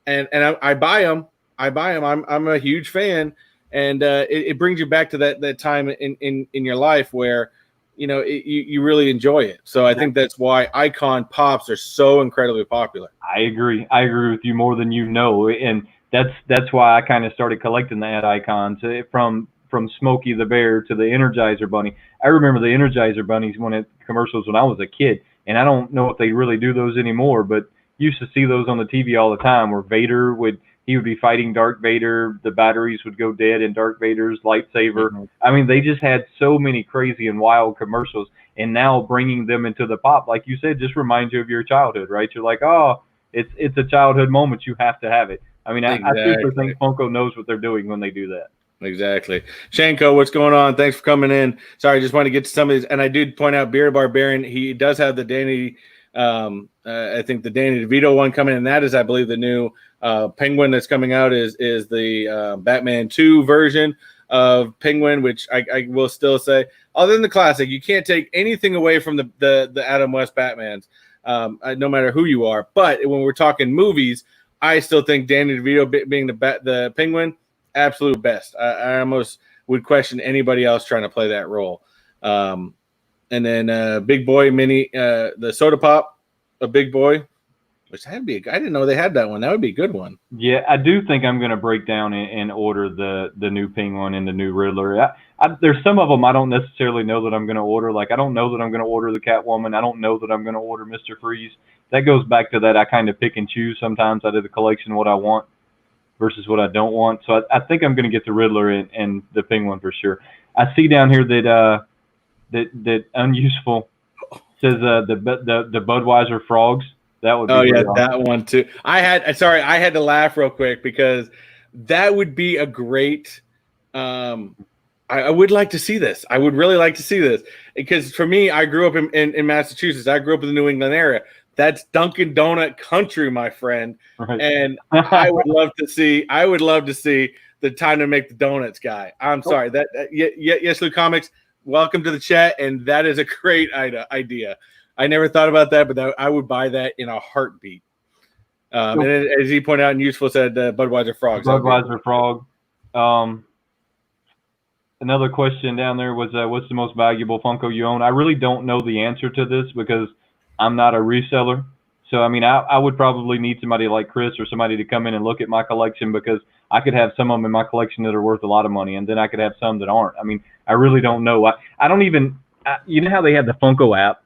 and I buy them. I'm a huge fan, and it brings you back to that time in your life where, you know, you really enjoy it. So I think that's why icon pops are so incredibly popular. I agree with you more than you know, and that's why I kind of started collecting the ad icons, from Smokey the Bear to the Energizer Bunny. I remember the Energizer Bunnies commercials when I was a kid, and I don't know if they really do those anymore, but used to see those on the TV all the time, where Vader would be fighting Darth Vader, the batteries would go dead in Darth Vader's lightsaber. Mm-hmm. I mean, they just had so many crazy and wild commercials, and now bringing them into the pop, like you said, just reminds you of your childhood, right? You're like, oh, it's a childhood moment. You have to have it. I mean, exactly. I super think Funko knows what they're doing when they do that. Exactly. Shanko, what's going on? Thanks for coming in. Sorry, I just want to get to some of these. And I did point out Beard Barbarian. He does have the Danny, I think the Danny DeVito one coming, and that is, I believe, the new Penguin that's coming out is the Batman 2 version of Penguin, which I will still say, other than the classic, you can't take anything away from the Adam West Batmans, no matter who you are. But when we're talking movies, I still think Danny DeVito being the Penguin, absolute best. I almost would question anybody else trying to play that role. And then Big Boy Mini, the Soda Pop, a Big Boy, which that'd be. I didn't know they had that one. That would be a good one. Yeah, I do think I'm going to break down and order the new Penguin and the new Riddler. There's some of them I don't necessarily know that I'm going to order. Like, I don't know that I'm going to order the Catwoman. I don't know that I'm going to order Mr. Freeze. That goes back to that I kind of pick and choose sometimes out of the collection what I want versus what I don't want. So I think I'm going to get the Riddler and the Penguin for sure. I see down here that Unuseful says the Budweiser frogs. That would be awesome. That one too. I had to laugh real quick because that would be a great. I would like to see this. I would really like to see this, because for me, I grew up in Massachusetts. I grew up in the New England area. That's Dunkin' Donut country, my friend. Right. And I would love to see the Time to Make the Donuts guy. I'm sorry. Yes, Lou Comics, welcome to the chat. And that is a great idea. I never thought about that, but I would buy that in a heartbeat. And as he pointed out, and Useful said Budweiser Frogs. Budweiser Frog. Another question down there was, what's the most valuable Funko you own? I really don't know the answer to this because I'm not a reseller. So, I mean, I would probably need somebody like Chris or somebody to come in and look at my collection, because I could have some of them in my collection that are worth a lot of money, and then I could have some that aren't. I mean, I really don't know. I don't even, you know how they have the Funko app?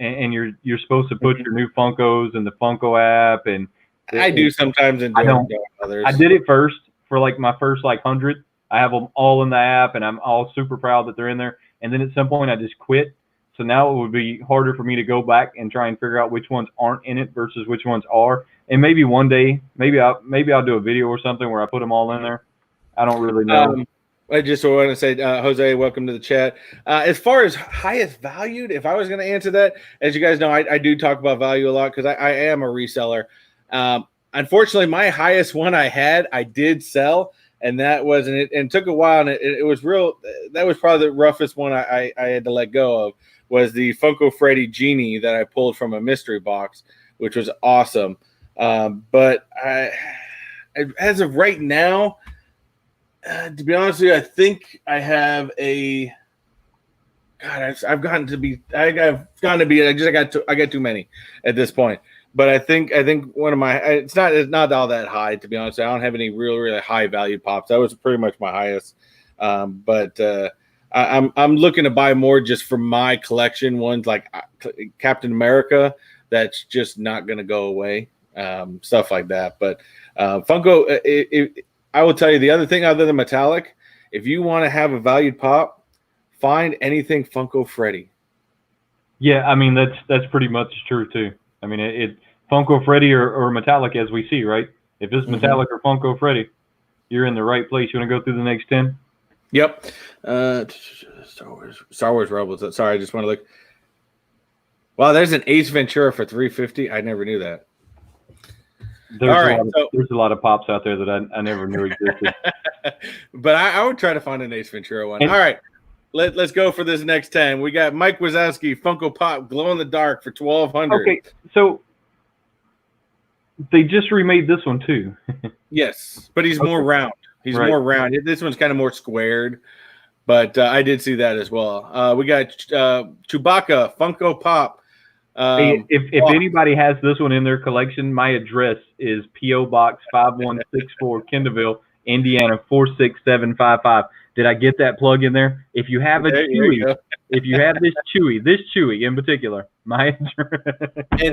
and you're supposed to put your new Funkos in the Funko app, and I do sometimes and don't others. I did it first for like my first like 100. I have them all in the app, and I'm all super proud that they're in there. And then at some point, I just quit. So now it would be harder for me to go back and try and figure out which ones aren't in it versus which ones are. And maybe one day, maybe I'll do a video or something where I put them all in there. I don't really know. I just want to say, Jose, welcome to the chat. As far as highest valued, if I was going to answer that, as you guys know, I do talk about value a lot because I am a reseller. Unfortunately, my highest one I did sell, and that was, and it took a while, and it was real. That was probably the roughest one I had to let go of, was the Funko Freddy Genie that I pulled from a mystery box, which was awesome. But as of right now, to be honest with you, I think I have a. God, I've gotten to be. I got too many at this point. But I think one of my. It's not all that high, to be honest. I don't have any really high valued pops. That was pretty much my highest. But I'm looking to buy more just for my collection. Ones like Captain America, that's just not going to go away. Stuff like that. But Funko. I will tell you the other thing other than metallic, if you want to have a valued pop, find anything Funko Freddy. Yeah, I mean that's pretty much true too. I mean it Funko Freddy or metallic, as we see, right? If it's metallic or Funko Freddy, you're in the right place. You want to go through the next 10? Yep. Star Wars Rebels. Sorry, I just want to look. Wow, there's an Ace Ventura for $350. I never knew that. There's a lot of pops out there that I never knew existed. But I would try to find an Ace Ventura one. All right, let's go for this next 10. We got Mike Wazowski, Funko Pop, Glow in the Dark for $1,200. Okay, so they just remade this one too. Yes, but he's more round. He's more round. This one's kind of more squared, but I did see that as well. We got Chewbacca, Funko Pop. If anybody has this one in their collection, my address is P.O. Box 5164, Kendallville, Indiana 46755. Did I get that plug in there? If you have a Chewy, if you have this Chewy in particular, my address.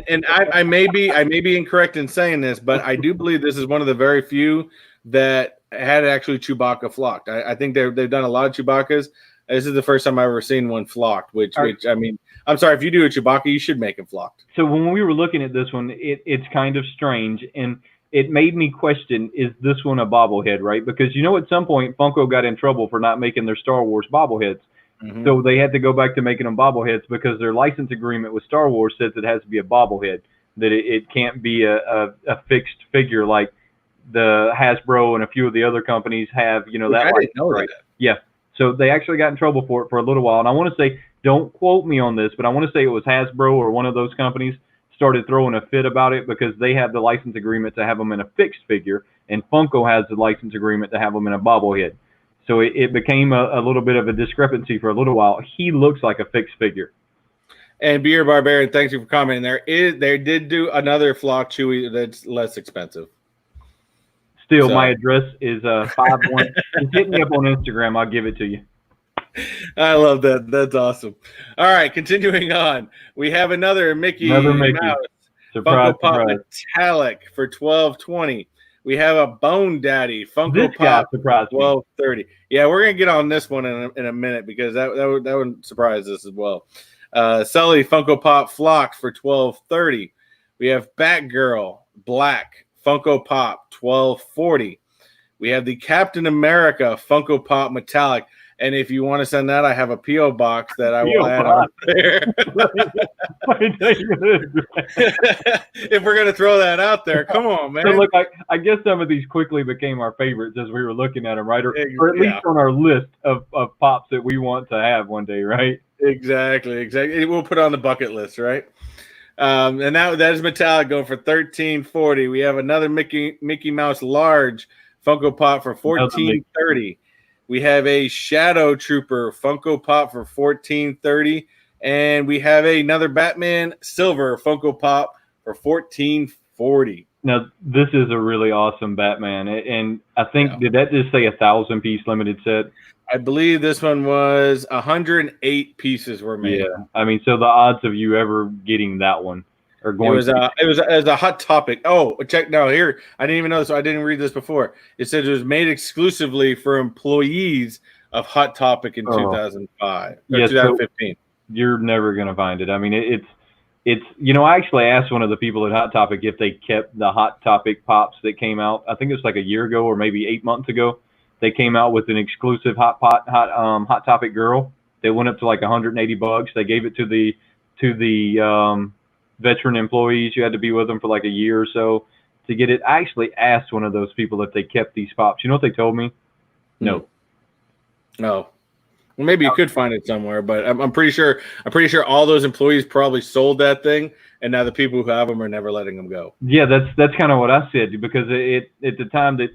And I may be incorrect in saying this, but I do believe this is one of the very few that had actually Chewbacca flocked. I think they've done a lot of Chewbaccas. This is the first time I've ever seen one flocked, which I mean, I'm sorry, if you do a Chewbacca, you should make him flocked. So when we were looking at this one, it's kind of strange, and it made me question, is this one a bobblehead, right? Because, at some point, Funko got in trouble for not making their Star Wars bobbleheads. Mm-hmm. So they had to go back to making them bobbleheads because their license agreement with Star Wars says it has to be a bobblehead, that it can't be a fixed figure like the Hasbro and a few of the other companies have, that. I didn't know that. Yeah. So they actually got in trouble for it for a little while. And I want to say, don't quote me on this, but I want to say it was Hasbro or one of those companies started throwing a fit about it because they have the license agreement to have them in a fixed figure, and Funko has the license agreement to have them in a bobblehead. So it became a little bit of a discrepancy for a little while. He looks like a fixed figure. And Beer Barbarian, thanks you for commenting. They did do another flock Chewy that's less expensive. Still, my address is 51. Just hit me up on Instagram. I'll give it to you. I love that. That's awesome. All right, continuing on. We have another Mickey Mouse Funko Pop Metallic for $1,220. We have a Bone Daddy Funko Pop for $1,230. Yeah, we're gonna get on this one in a minute because that would surprise us as well. Sully Funko Pop Flocked for $1,230. We have Batgirl Black Funko Pop $1,240. We have the Captain America Funko Pop Metallic. And if you want to send that, I have a P.O. box that I will add on there. If we're going to throw that out there, come on, man. So look, I guess some of these quickly became our favorites as we were looking at them, right? Or at least on our list of pops that we want to have one day, right? Exactly. We'll put on the bucket list, right? And that is metallic going for $1,340. We have another Mickey Mouse large Funko Pop for $1,430. We have a Shadow Trooper Funko Pop for $1,430. And we have another Batman Silver Funko Pop for $1,440. Now this is a really awesome Batman, and I think did that just say 1,000-piece limited set? I believe this one was 108 pieces were made. Yeah, I mean, so the odds of you ever getting that one are going. It was a Hot Topic. Oh, check now here. I didn't even know this. I didn't read this before. It said it was made exclusively for employees of Hot Topic in 2005 or 2015. So you're never gonna find it. I mean, it's I actually asked one of the people at Hot Topic if they kept the Hot Topic pops that came out. I think it was like a year ago or maybe 8 months ago. They came out with an exclusive Hot Topic girl. They went up to like $180. They gave it to the veteran employees. You had to be with them for like a year or so to get it. I actually asked one of those people if they kept these pops. You know what they told me? No. No. Well, maybe you could find it somewhere, but I'm pretty sure all those employees probably sold that thing, and now the people who have them are never letting them go. Yeah, that's kind of what I said, because it at the time that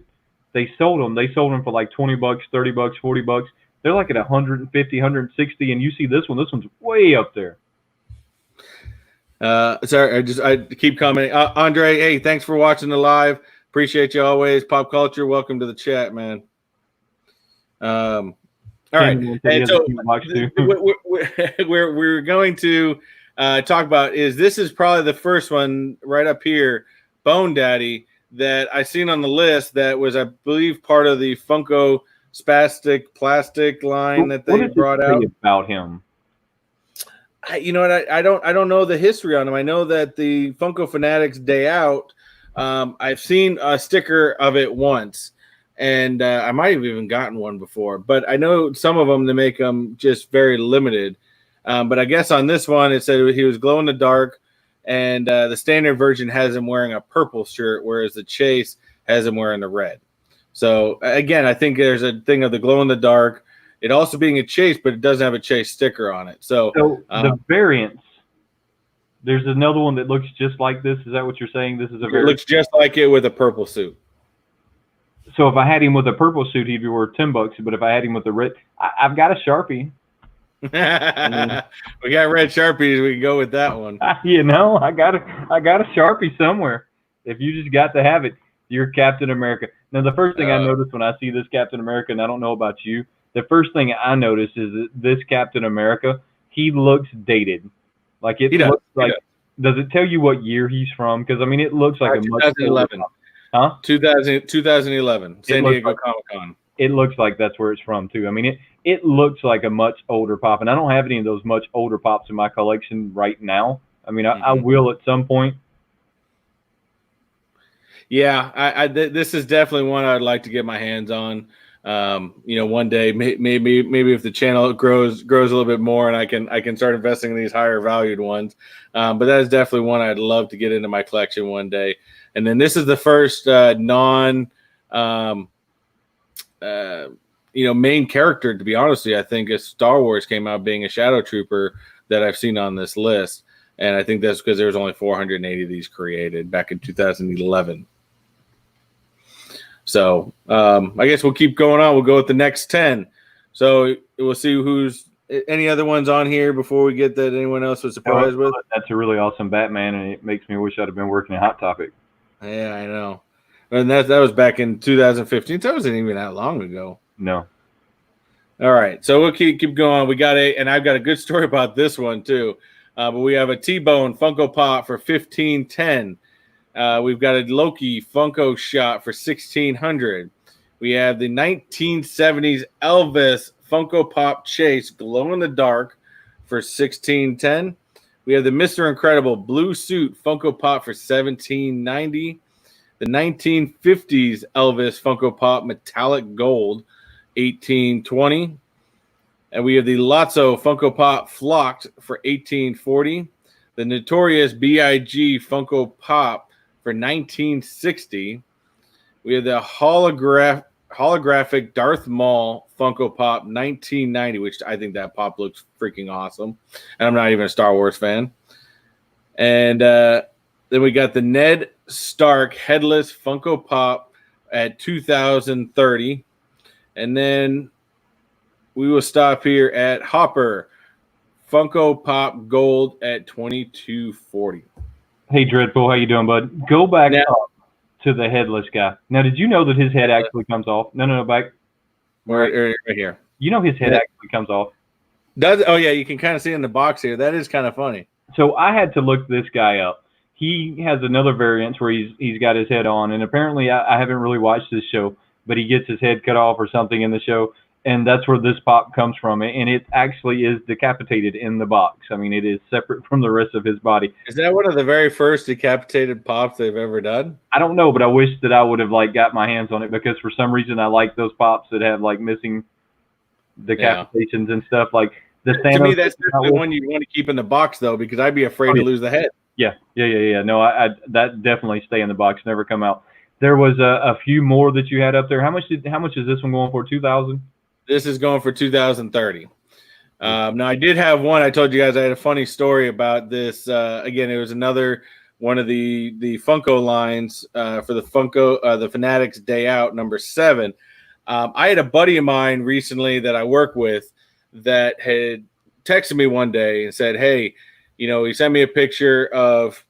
they sold them for like $20, $30, $40. They're like at 150, 160, and you see this one's way up there. Sorry, I keep commenting. Andre, hey, thanks for watching the live. Appreciate you always. Pop Culture, welcome to the chat, man. All right, and so we're going to talk about this is probably the first one right up here, Bone Daddy, that I seen on the list that was, I believe, part of the Funko Spastic Plastic line that they brought out. About him? You know what? I don't know the history on him. I know that the Funko Fanatics Day Out, I've seen a sticker of it once, and I might have even gotten one before. But I know some of them, they make them just very limited. But I guess on this one, it said he was glow in the dark, and the standard version has him wearing a purple shirt, whereas the Chase has him wearing the red. So again, I think there's a thing of the glow in the dark. It also being a Chase, but it doesn't have a Chase sticker on it. So the variants, there's another one that looks just like this. Is that what you're saying? This is a variant? It looks just like it with a purple suit. So if I had him with a purple suit, he'd be worth $10. But if I had him with a red, I've got a Sharpie. We got red Sharpies. We can go with that one. I got a Sharpie somewhere. If you just got to have it, you're Captain America. Now, the first thing I notice when I see this Captain America, and I don't know about you, the first thing I notice is that this Captain America, he looks dated. Like it looks like. Does it tell you what year he's from? Because I mean, it looks like a 2011. Huh? 2011. San Diego Comic-Con. It looks like that's where it's from too. I mean, it looks like a much older pop, and I don't have any of those much older pops in my collection right now. I mean, I will at some point. Yeah, this is definitely one I'd like to get my hands on. One day, maybe if the channel grows a little bit more, and I can start investing in these higher valued ones. But that is definitely one I'd love to get into my collection one day. And then this is the first main character, to be honest with you, I think, as Star Wars came out, being a Shadow Trooper, that I've seen on this list. And I think that's because there was only 480 of these created back in 2011. So I guess we'll keep going on. We'll go with the next 10. So we'll see who's any other ones on here before we get that anyone else was surprised with. That's a really awesome Batman, and it makes me wish I'd have been working at Hot Topic. Yeah, I know. And that was back in 2015. That wasn't even that long ago. No. All right, so we'll keep going. We got and I've got a good story about this one too. But we have a T-Bone Funko Pop for $1,510. We've got a Loki Funko Shot for $1,600. We have the 1970s Elvis Funko Pop Chase Glow in the Dark for $1,610. We have the Mr. Incredible Blue Suit Funko Pop for $1,790. The 1950s Elvis Funko Pop Metallic Gold, $1,820. And we have the Lotso Funko Pop Flocked for $1,840. The Notorious B.I.G. Funko Pop for $1,960. We have the holographic Darth Maul Funko Pop $1,990, which I think that pop looks freaking awesome. And I'm not even a Star Wars fan. And then we got the Ned Stark Headless Funko Pop at $2,030. And then we will stop here at Hopper Funko Pop Gold at $2,240. Hey, Dreadful, how you doing, bud? Go back up to the headless guy. Now, did you know that his head actually comes off? No, back. Right here. You know his head actually comes off. Does oh yeah, you can kind of see in the box here. That is kind of funny. So I had to look this guy up. He has another variant where he's got his head on, and apparently I haven't really watched this show, but he gets his head cut off or something in the show, and that's where this pop comes from. And it actually is decapitated in the box. I mean, it is separate from the rest of his body. Is that one of the very first decapitated pops they've ever done? I don't know, but I wish that I would have like got my hands on it, because for some reason I like those pops that have like missing decapitations and stuff. Like the Thanos. To me, that's the one you want to keep in the box, though, because I'd be afraid to lose the head. Yeah. No, I that definitely stay in the box, never come out. There was a few more that you had up there. How much is this one going for? 2,000? This is going for 2,030. Now I did have one. I told you guys I had a funny story about this. Again, it was another one of the Funko lines for the Funko the Fanatics Day Out #7. I had a buddy of mine recently that I work with that had texted me one day and said, "Hey, you know," he sent me a picture of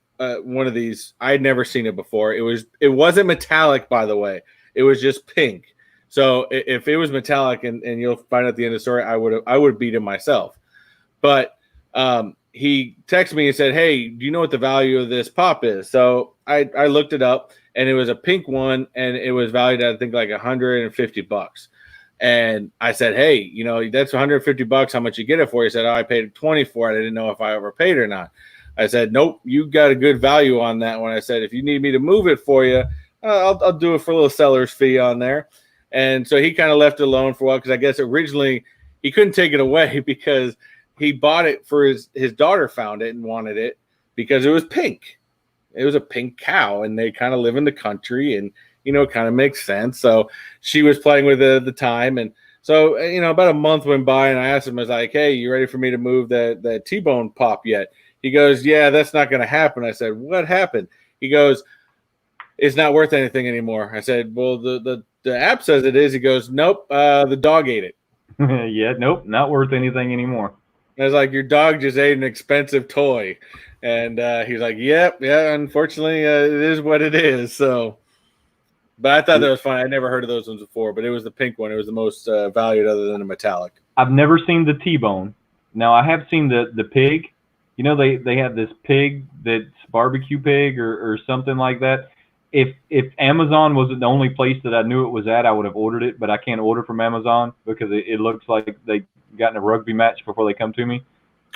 one of these. I had never seen it before. It wasn't metallic, by the way. It was just pink. So if it was metallic, and you'll find out at the end of the story, I would beat him myself. But he texted me and said, "Hey, do you know what the value of this pop is?" So I looked it up, and it was a pink one, and it was valued at, I think, like $150. And I said, "Hey, you know, that's $150. How much you get it for?" He said, "Oh, I paid 20 for it. I didn't know if I overpaid or not." I said, "Nope, you got a good value on that one." I said, "If you need me to move it for you, I'll do it for a little seller's fee on there." And so he kind of left it alone for a while, because I guess originally he couldn't take it away because he bought it for his daughter, found it and wanted it because it was pink. It was a pink cow, and they kind of live in the country, and, you know, it kind of makes sense. So she was playing with it at the time. And so, you know, about a month went by, and I asked him, I was like, "Hey, you ready for me to move that T-bone pop yet?" He goes, "Yeah, that's not going to happen." I said, "What happened?" He goes, "It's not worth anything anymore." I said, "Well, the app says it is." He goes, "Nope, the dog ate it." Yeah, nope, not worth anything anymore. I was like, "Your dog just ate an expensive toy." And he's like, "Yep, yeah, unfortunately, it is what it is." So, but I thought that was fun. I'd never heard of those ones before, but it was the pink one. It was the most valued other than the metallic. I've never seen the T-bone. Now, I have seen the pig. You know, they have this pig that's barbecue pig or something like that. If Amazon wasn't the only place that I knew it was at, I would have ordered it, but I can't order from Amazon because it looks like they got in a rugby match before they come to me.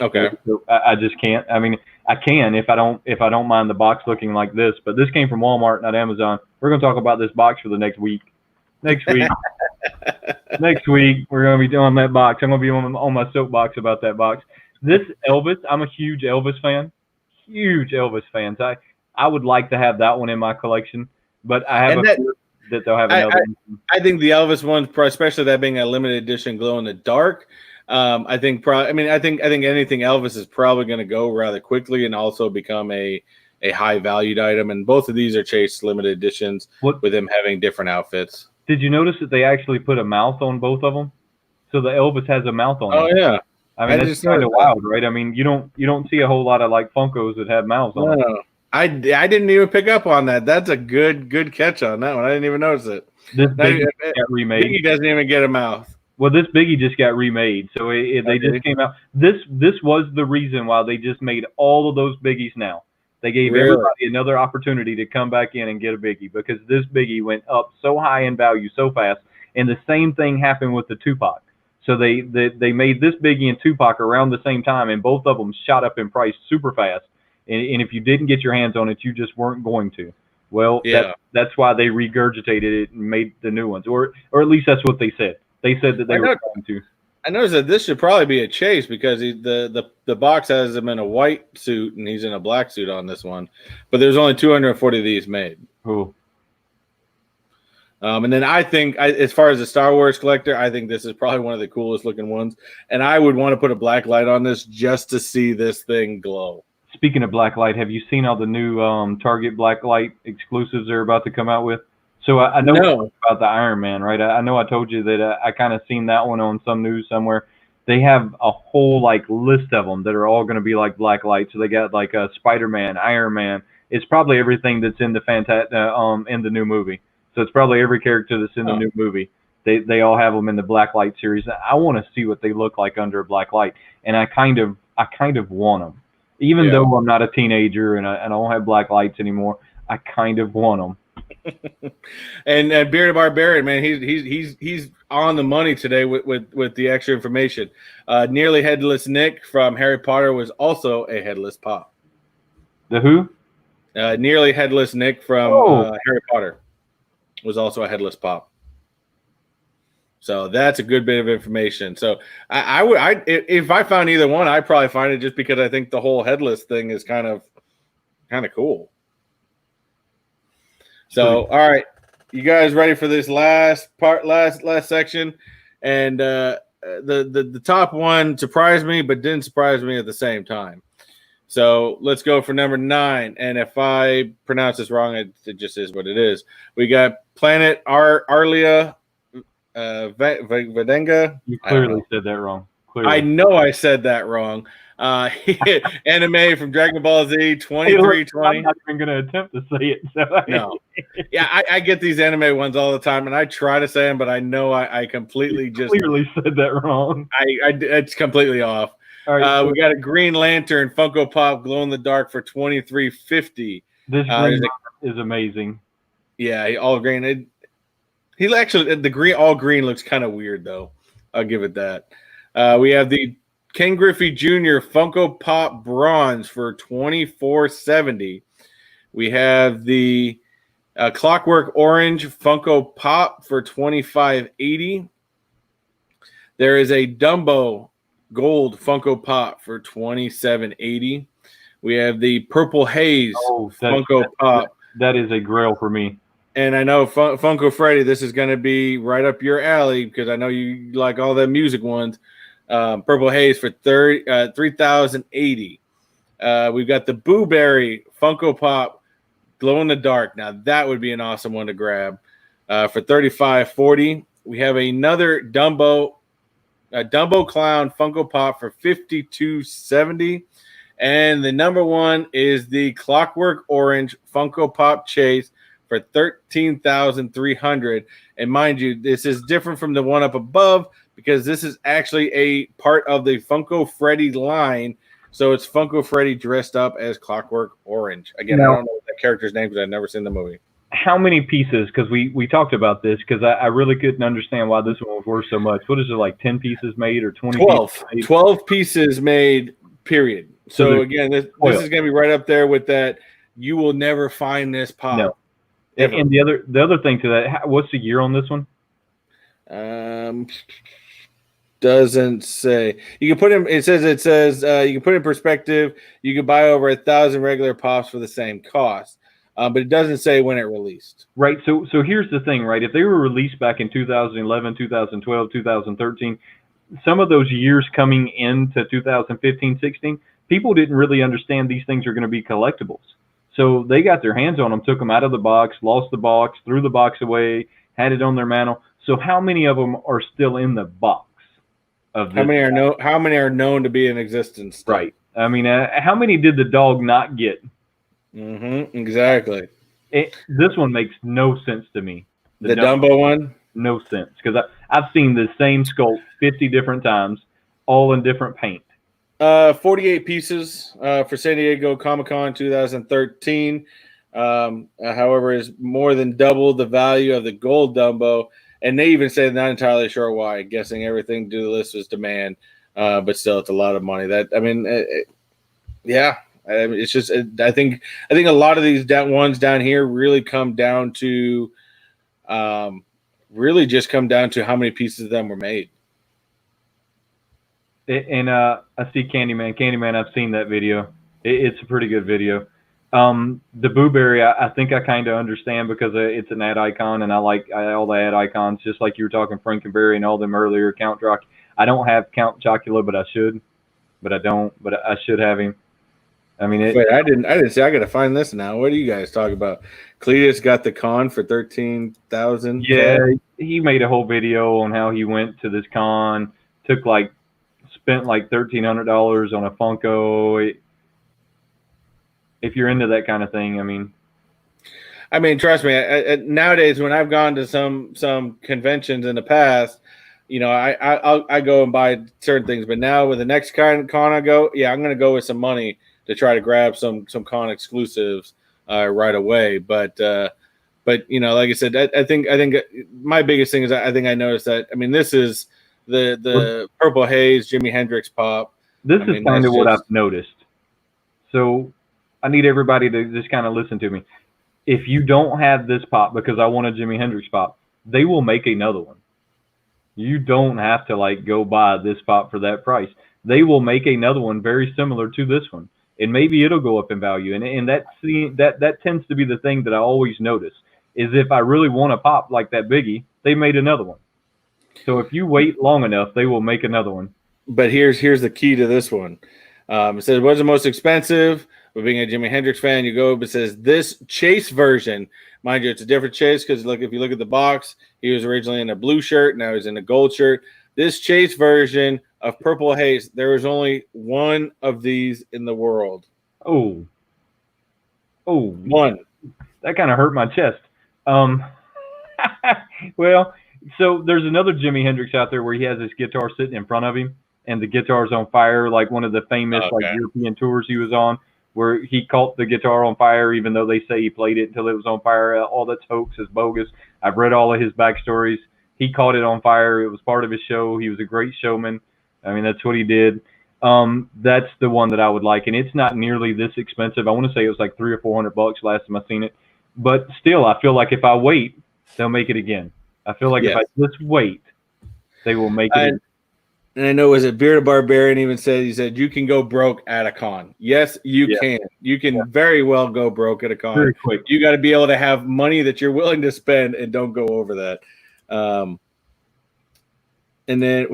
Okay. So I just can't. I mean, I can if I don't mind the box looking like this, but this came from Walmart, not Amazon. We're going to talk about this box for the next week. Next week we're going to be doing that box. I'm going to be on my soapbox about that box. This Elvis, I'm a huge Elvis fan. Huge Elvis fans. I would like to have that one in my collection, but I have fear that they'll have another one. I think the Elvis one, especially that being a limited edition glow in the dark, I think anything Elvis is probably going to go rather quickly and also become a high valued item. And both of these are Chase limited editions with them having different outfits. Did you notice that they actually put a mouth on both of them? So the Elvis has a mouth on it. Oh yeah. I mean, that's kind of wild, right? I mean, you don't see a whole lot of like Funkos that have mouths on them. I didn't even pick up on that. That's a good catch on that one. I didn't even notice it. This Biggie got remade. Biggie doesn't even get a mouth. Well, this Biggie just got remade, so they just came out. This was the reason why they just made all of those Biggies now. They gave everybody another opportunity to come back in and get a Biggie because this Biggie went up so high in value so fast. And the same thing happened with the Tupac. So they made this Biggie and Tupac around the same time, and both of them shot up in price super fast. And if you didn't get your hands on it, you just weren't going to. Well, that's why they regurgitated it and made the new ones, or at least that's what they said. They said that they were going to. I noticed that this should probably be a Chase because the box has him in a white suit and he's in a black suit on this one. But there's only 240 of these made. Cool. And then I think, as far as a Star Wars collector, I think this is probably one of the coolest looking ones. And I would want to put a black light on this just to see this thing glow. Speaking of black light, have you seen all the new Target black light exclusives they're about to come out with? So I know about the Iron Man, right? I know I told you that I kind of seen that one on some news somewhere. They have a whole like list of them that are all going to be like black light. So they got like Spider-Man, Iron Man, it's probably everything that's in the in the new movie. So it's probably every character that's in the new movie. They all have them in the black light series. I want to see what they look like under a black light, and I kind of want them, even though I'm not a teenager and I don't have black lights anymore. I kind of want them. And Bearded Barbarian, man, he's on the money today with the extra information. Nearly Headless Nick from Harry Potter was also a headless pop. The who? Nearly Headless Nick from Harry Potter was also a headless pop. So that's a good bit of information. So I would if I found either one, I'd probably find it just because I think the whole headless thing is kind of cool. So all right, you guys ready for this last section? And the top one surprised me, but didn't surprise me at the same time. So let's go for number 9. And if I pronounce this wrong, it just is what it is. We got Planet Arlia Vedenga. You clearly said that wrong. Clearly. I know I said that wrong. Anime from Dragon Ball Z 2320. I'm not even going to attempt to say it. So. No. Yeah, I get these anime ones all the time, and I try to say them, but I know I completely clearly said that wrong. It's completely off. All right, we got a Green Lantern Funko Pop glow in the dark for $23.50. This green is amazing. Yeah, all green. He actually the green all green looks kind of weird though. I'll give it that. We have the Ken Griffey Jr. Funko Pop bronze for $24.70. We have the Clockwork Orange Funko Pop for $25.80. There is a Dumbo Gold Funko Pop for $27.80. We have the Purple Haze Funko Pop. That is a grail for me. And I know Funko Freddy, this is going to be right up your alley because I know you like all the music ones. Purple Haze for $3,080. We've got the Boo Berry Funko Pop glow in the dark. Now that would be an awesome one to grab for $35.40. We have another Dumbo Clown Funko Pop for $52.70. And the number one is the Clockwork Orange Funko Pop Chase for $13,300. And mind you, this is different from the one up above because this is actually a part of the Funko Freddy line. So it's Funko Freddy dressed up as Clockwork Orange. Again, I don't know the character's name because I've never seen the movie. How many pieces? Because we talked about this because I really couldn't understand why this one was worth so much. What is it, like 10 pieces made or 20 12. Made? 12 pieces made, period. So again, this is going to be right up there with that. You will never find this pop. No. And the other thing to that, what's the year on this one? Doesn't say. You can put in. It says you can put in perspective. You can buy over 1,000 regular pops for the same cost, but it doesn't say when it released. Right. So here's the thing, right? If they were released back in 2011, 2012, 2013, some of those years coming into 2015, 16, people didn't really understand these things are going to be collectibles. So they got their hands on them, took them out of the box, lost the box, threw the box away, had it on their mantle. So how many of them are still in the box? How many are known to be in existence? Still? Right. I mean, how many did the dog not get? Exactly. This one makes no sense to me. The Dumbo one? No sense. Because I've seen the same sculpt 50 different times, all in different paint. 48 pieces for San Diego Comic-Con 2013. However, is more than double the value of the gold Dumbo. And they even say they're not entirely sure why. Guessing everything due to the list was demand, but still, it's a lot of money. It's just. I think a lot of these ones down here really come down to, really just come down to how many pieces of them were made. And I see Candyman. Candyman, I've seen that video. It's a pretty good video. The Boo Berry, I think I kind of understand because it's an ad icon, and I like all the ad icons, just like you were talking Frankenberry and all them earlier. Count Dracula. I don't have Count Chocula, but I should. But I don't. But I should have him. I mean, wait, I didn't say. I got to find this now. What are you guys talking about? Cletus got the con for $13,000. Yeah, he made a whole video on how he went to this con. Spent like $1,300 on a Funko. if you're into that kind of thing. I mean, trust me. Nowadays, when I've gone to some conventions in the past, I go and buy certain things. But now with the next con I go, yeah, I'm going to go with some money to try to grab some con exclusives right away. But like I said, I think my biggest thing is I think I noticed that. I mean, this is the Purple Haze Jimi Hendrix pop. This is kind of what I've noticed. So I need everybody to just kind of listen to me. If you don't have this pop because I want a Jimi Hendrix pop, they will make another one. You don't have to like go buy this pop for that price. They will make another one very similar to this one, and maybe it'll go up in value. And that tends to be the thing that I always notice is if I really want a pop like that Biggie, they made another one. So if you wait long enough, they will make another one. But here's the key to this one. It says, what's the most expensive? But being a Jimi Hendrix fan, you go, but it says this Chase version. Mind you, it's a different Chase because if you look at the box, he was originally in a blue shirt. Now he's in a gold shirt. This Chase version of Purple Haze, there was only one of these in the world. Oh, one. That kind of hurt my chest. Well, so there's another Jimi Hendrix out there where he has his guitar sitting in front of him, and the guitar's on fire, like one of the famous European tours he was on, where he caught the guitar on fire, even though they say he played it until it was on fire. All that's hoax, is bogus. I've read all of his backstories. He caught it on fire. It was part of his show. He was a great showman. I mean, that's what he did. That's the one that I would like, and it's not nearly this expensive. I want to say it was like $300 or $400 last time I seen it, but still, I feel like if I wait, they'll make it again. I feel like if I just wait, they will make it. And I know, was it Bearded Barbarian even said, he said, you can go broke at a con. Yes, you can. You can very well go broke at a con. Very quick. You got to be able to have money that you're willing to spend and don't go over that. And then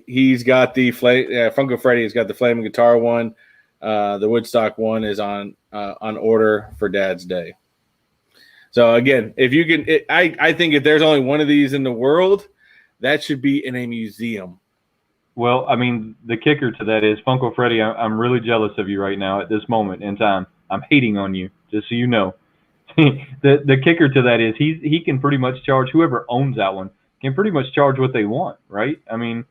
he's got the Funko Freddy. He's got the flaming guitar one. The Woodstock one is on order for Dad's Day. So again, if you can, I think if there's only one of these in the world, that should be in a museum. Well, I mean, the kicker to that is Funko Freddy. I'm really jealous of you right now at this moment in time. I'm hating on you, just so you know. The kicker to that is he can pretty much charge whoever owns that one can pretty much charge what they want, right? I mean,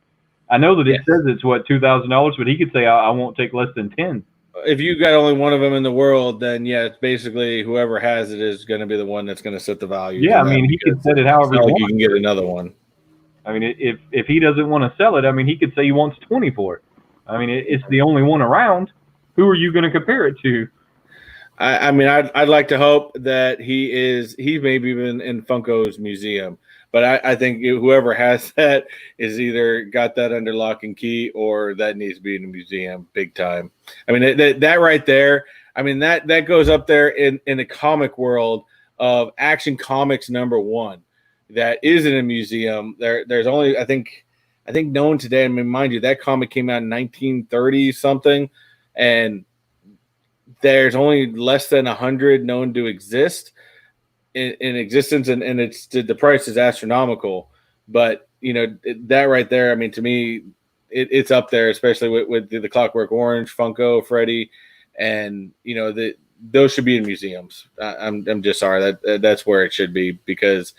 I know that it says it's what $2,000, but he could say I won't take less than 10. If you got only one of them in the world, then it's basically whoever has it is going to be the one that's going to set the value. Yeah, I mean, he can set it however he wants. You can get another one. I mean, if he doesn't want to sell it, I mean, he could say he wants 20 for it. I mean, it's the only one around. Who are you going to compare it to? I mean, I'd like to hope that he's maybe even in Funko's museum. But I think whoever has that is either got that under lock and key or that needs to be in a museum big time. I mean, that right there, I mean, that goes up there in the comic world of Action Comics #1. That is in a museum. There's only I think known today. I mean, mind you, that comic came out in 1930 something, and there's only less than 100 known to exist in existence, and the price is astronomical. But that right there, I mean, to me, it's up there, especially with the Clockwork Orange, Funko, Freddy, and those should be in museums. I'm just sorry that's where it should be, because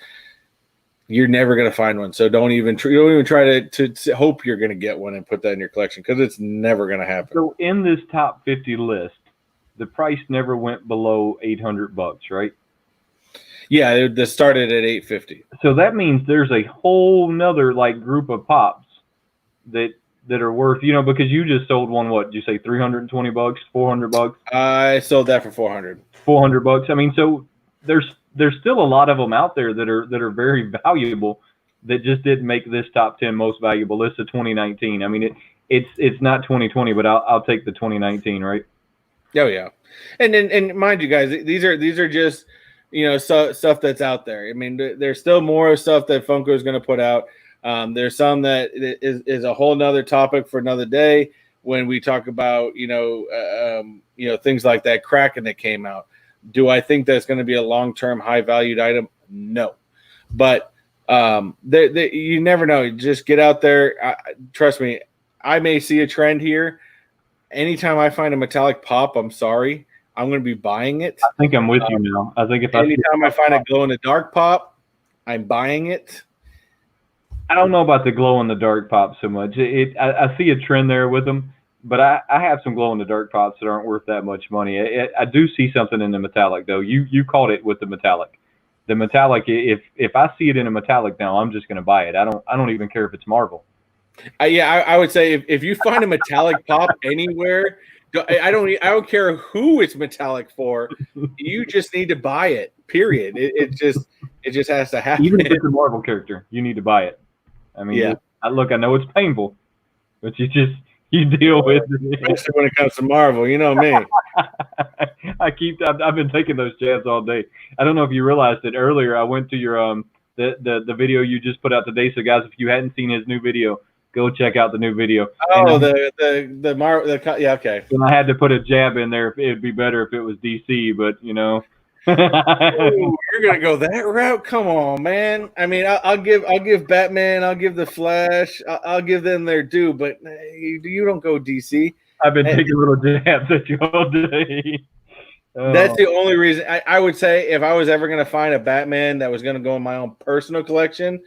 you're never going to find one. So don't even try to hope you're going to get one and put that in your collection, because it's never going to happen. So in this top 50 list, the price never went below $800, right? Yeah, they started at $850. So that means there's a whole nother group of pops that are worth, because you just sold one. What did you say? $320, $400? I sold that for $400. $400. I mean, so there's still a lot of them out there that are very valuable that just didn't make this top 10 most valuable list of 2019. I mean, it's not 2020, but I'll take the 2019, right? Oh yeah, and mind you guys, these are just stuff that's out there. I mean, there's still more stuff that Funko is going to put out. There's some that is a whole nother topic for another day when we talk about things like that Kraken that came out. Do I think that's going to be a long-term high-valued item? No, but you never know. Just get out there. Trust me, I may see a trend here. Anytime I find a metallic pop, I'm sorry, I'm going to be buying it. I think I'm with you now. I think if anytime I find a glow in the dark pop, I'm buying it. I don't know about the glow in the dark pop so much. I see a trend there with them, but I have some glow in the dark pops that aren't worth that much money. I do see something in the metallic though. You caught it with the metallic. The metallic, if I see it in a metallic now, I'm just going to buy it. I don't even care if it's Marvel. I would say if you find a metallic pop anywhere, I don't care who it's metallic for. You just need to buy it. Period. It just has to happen. Even if it's a Marvel character, you need to buy it. I mean, yeah. I know it's painful, but you deal with it. Especially when it comes to Marvel, you know me. I've been taking those jabs all day. I don't know if you realized it earlier. I went to your the video you just put out today. So guys, if you hadn't seen his new video, go check out the new video. Oh, the Marvel. Yeah, okay. And I had to put a jab in there. It'd be better if it was DC, but you know. Ooh, you're gonna go that route? Come on, man. I mean, I'll give Batman, I'll give the Flash, I'll give them their due, but you don't go DC. I've been taking little jabs at you all day. That's the only reason. I would say if I was ever gonna find a Batman that was gonna go in my own personal collection,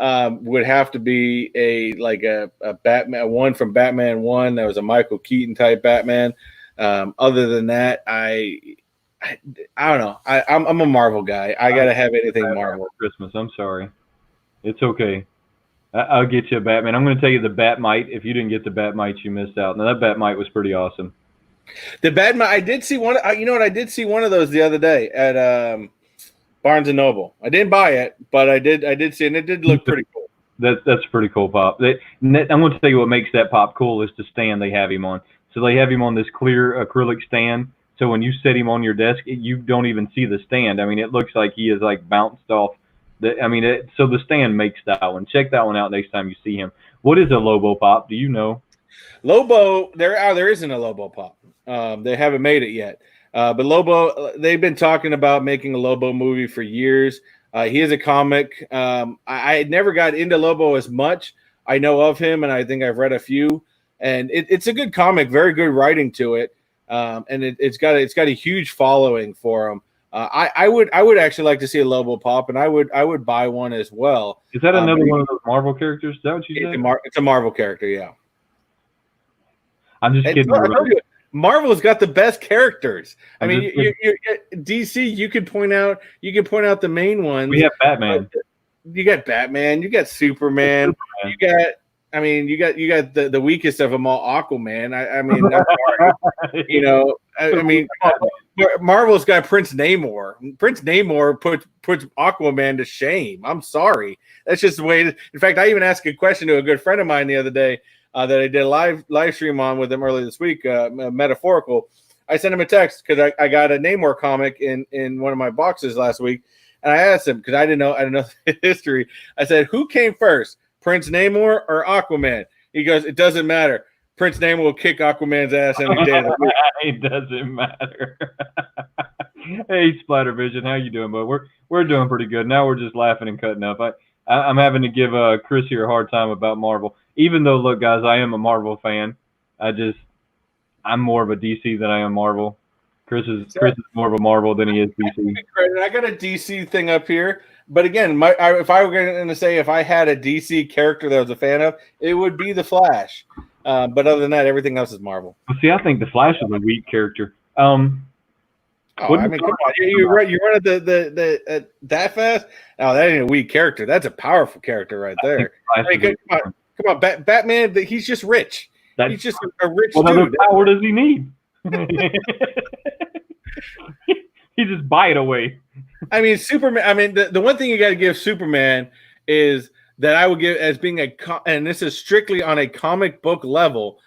would have to be a Batman, one from Batman 1 that was a Michael Keaton type Batman. Other than that, I don't know. I'm a Marvel guy. I gotta have anything Marvel. Christmas. I'm sorry. It's okay. I'll get you a Batman. I'm going to tell you the Batmite. If you didn't get the Batmite, you missed out. Now that Batmite was pretty awesome. The Batmite. I did see one. You know what? I did see one of those the other day at Barnes and Noble. I didn't buy it, but I did see it, and it did look pretty cool. That's a pretty cool pop. I'm going to tell you what makes that pop cool is the stand they have him on. So they have him on this clear acrylic stand. So when you set him on your desk, you don't even see the stand. I mean, it looks like he is like bounced off. So the stand makes that one. Check that one out next time you see him. What is a Lobo pop? Do you know? Lobo, there isn't a Lobo pop. They haven't made it yet. But Lobo, they've been talking about making a Lobo movie for years. He is a comic. I never got into Lobo as much. I know of him, and I think I've read a few. And it's a good comic, very good writing to it. And it's got a huge following for him. I would actually like to see a Lobo pop, and I would buy one as well. Is that another one of those Marvel characters? Is that what you said? It's a Marvel character, yeah. I'm just kidding. Marvel's got the best characters. I mean, you DC. You could point out the main ones. We have Batman. You got Batman. You got Superman. You got. I mean, you got the weakest of them all, Aquaman. I mean, I'm sorry. You know, I mean, Marvel's got Prince Namor. Prince Namor puts Aquaman to shame. I'm sorry. That's just the way it is. In fact, I even asked a question to a good friend of mine the other day that I did a live stream on with him earlier this week, Metaphorical. I sent him a text because I got a Namor comic in one of my boxes last week, and I asked him because I didn't know the history. I said, "Who came first, Prince Namor or Aquaman?" He goes, "It doesn't matter. Prince Namor will kick Aquaman's ass any day of the week." It doesn't matter. Hey, Splattervision, how you doing, bud? We're doing pretty good. Now we're just laughing and cutting up. I'm having to give Chris here a hard time about Marvel. Even though, look, guys, I am a Marvel fan. I'm more of a DC than I am Marvel. Chris is more of a Marvel than he is DC. I got a DC thing up here. But again, if I were going to say if I had a DC character that I was a fan of, it would be the Flash. But other than that, everything else is Marvel. Well, see, I think the Flash is a weak character. I mean, come on, you run it that fast? Oh, that ain't a weak character. That's a powerful character right there. I mean, come on, Batman. He's just rich. He's just a rich dude. What other power does he need? He just buy it away. I mean, Superman. I mean, the one thing you got to give Superman is that I would give as being and this is strictly on a comic book level.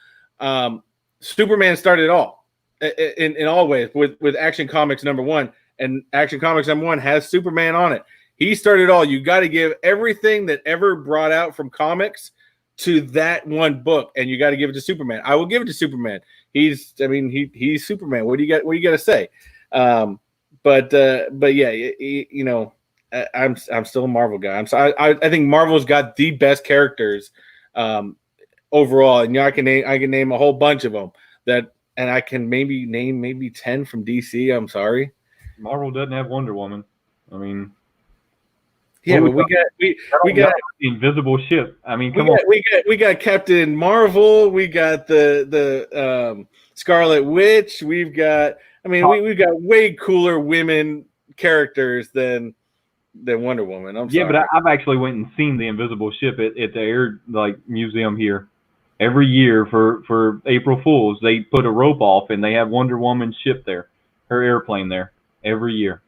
Superman started it all in all ways with Action Comics #1, and Action Comics #1 has Superman on it. He started it all. You got to give everything that ever brought out from comics to that one book, and you got to give it to Superman. I will give it to Superman. He's Superman. What do you got to say? But yeah, you know, I'm still a Marvel guy. I think Marvel's got the best characters overall, and I can name a whole bunch of them that and I can name maybe 10 from DC. I'm sorry. Marvel doesn't have Wonder Woman. I mean, yeah, but we got the Invisible Ship. I mean, come on. We got Captain Marvel. We got the Scarlet Witch. We've got. I mean, we've got way cooler women characters than Wonder Woman. I'm sorry. Yeah, but I've actually went and seen the Invisible Ship at the Air Museum here. Every year for April Fools, they put a rope off and they have Wonder Woman's ship there, her airplane there, every year.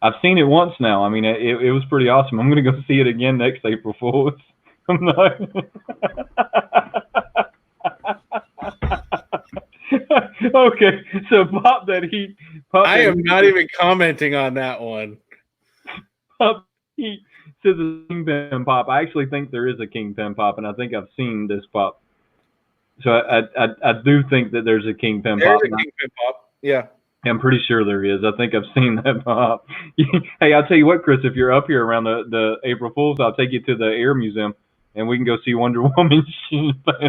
I've seen it once now. I mean, it was pretty awesome. I'm going to go see it again next April Fools. I'm not. Okay, so Pop that heat. I am not even commenting on that one. Pop Heat says a Kingpin Pop. I actually think there is a Kingpin Pop, and I think I've seen this Pop. So I do think that there's a Kingpin Pop. There's a Kingpin Pop. Yeah. I'm pretty sure there is. I think I've seen that Pop. Hey, I'll tell you what, Chris, if you're up here around the April Fools, I'll take you to the Air Museum, and we can go see Wonder Woman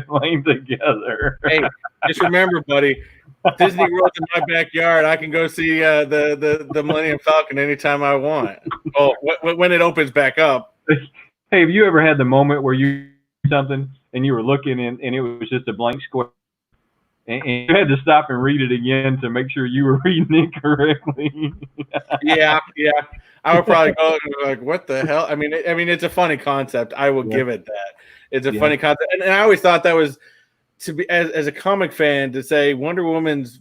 playing together. Hey, just remember, buddy, Disney World's in my backyard. I can go see the Millennium Falcon anytime I want. Oh, when it opens back up. Hey, have you ever had the moment where you something and you were looking and it was just a blank square? And you had to stop and read it again to make sure you were reading it correctly. Yeah. I would probably go like, "What the hell?" I mean, it's a funny concept. I will give it that. It's a funny concept, and I always thought that was to be as a comic fan to say Wonder Woman's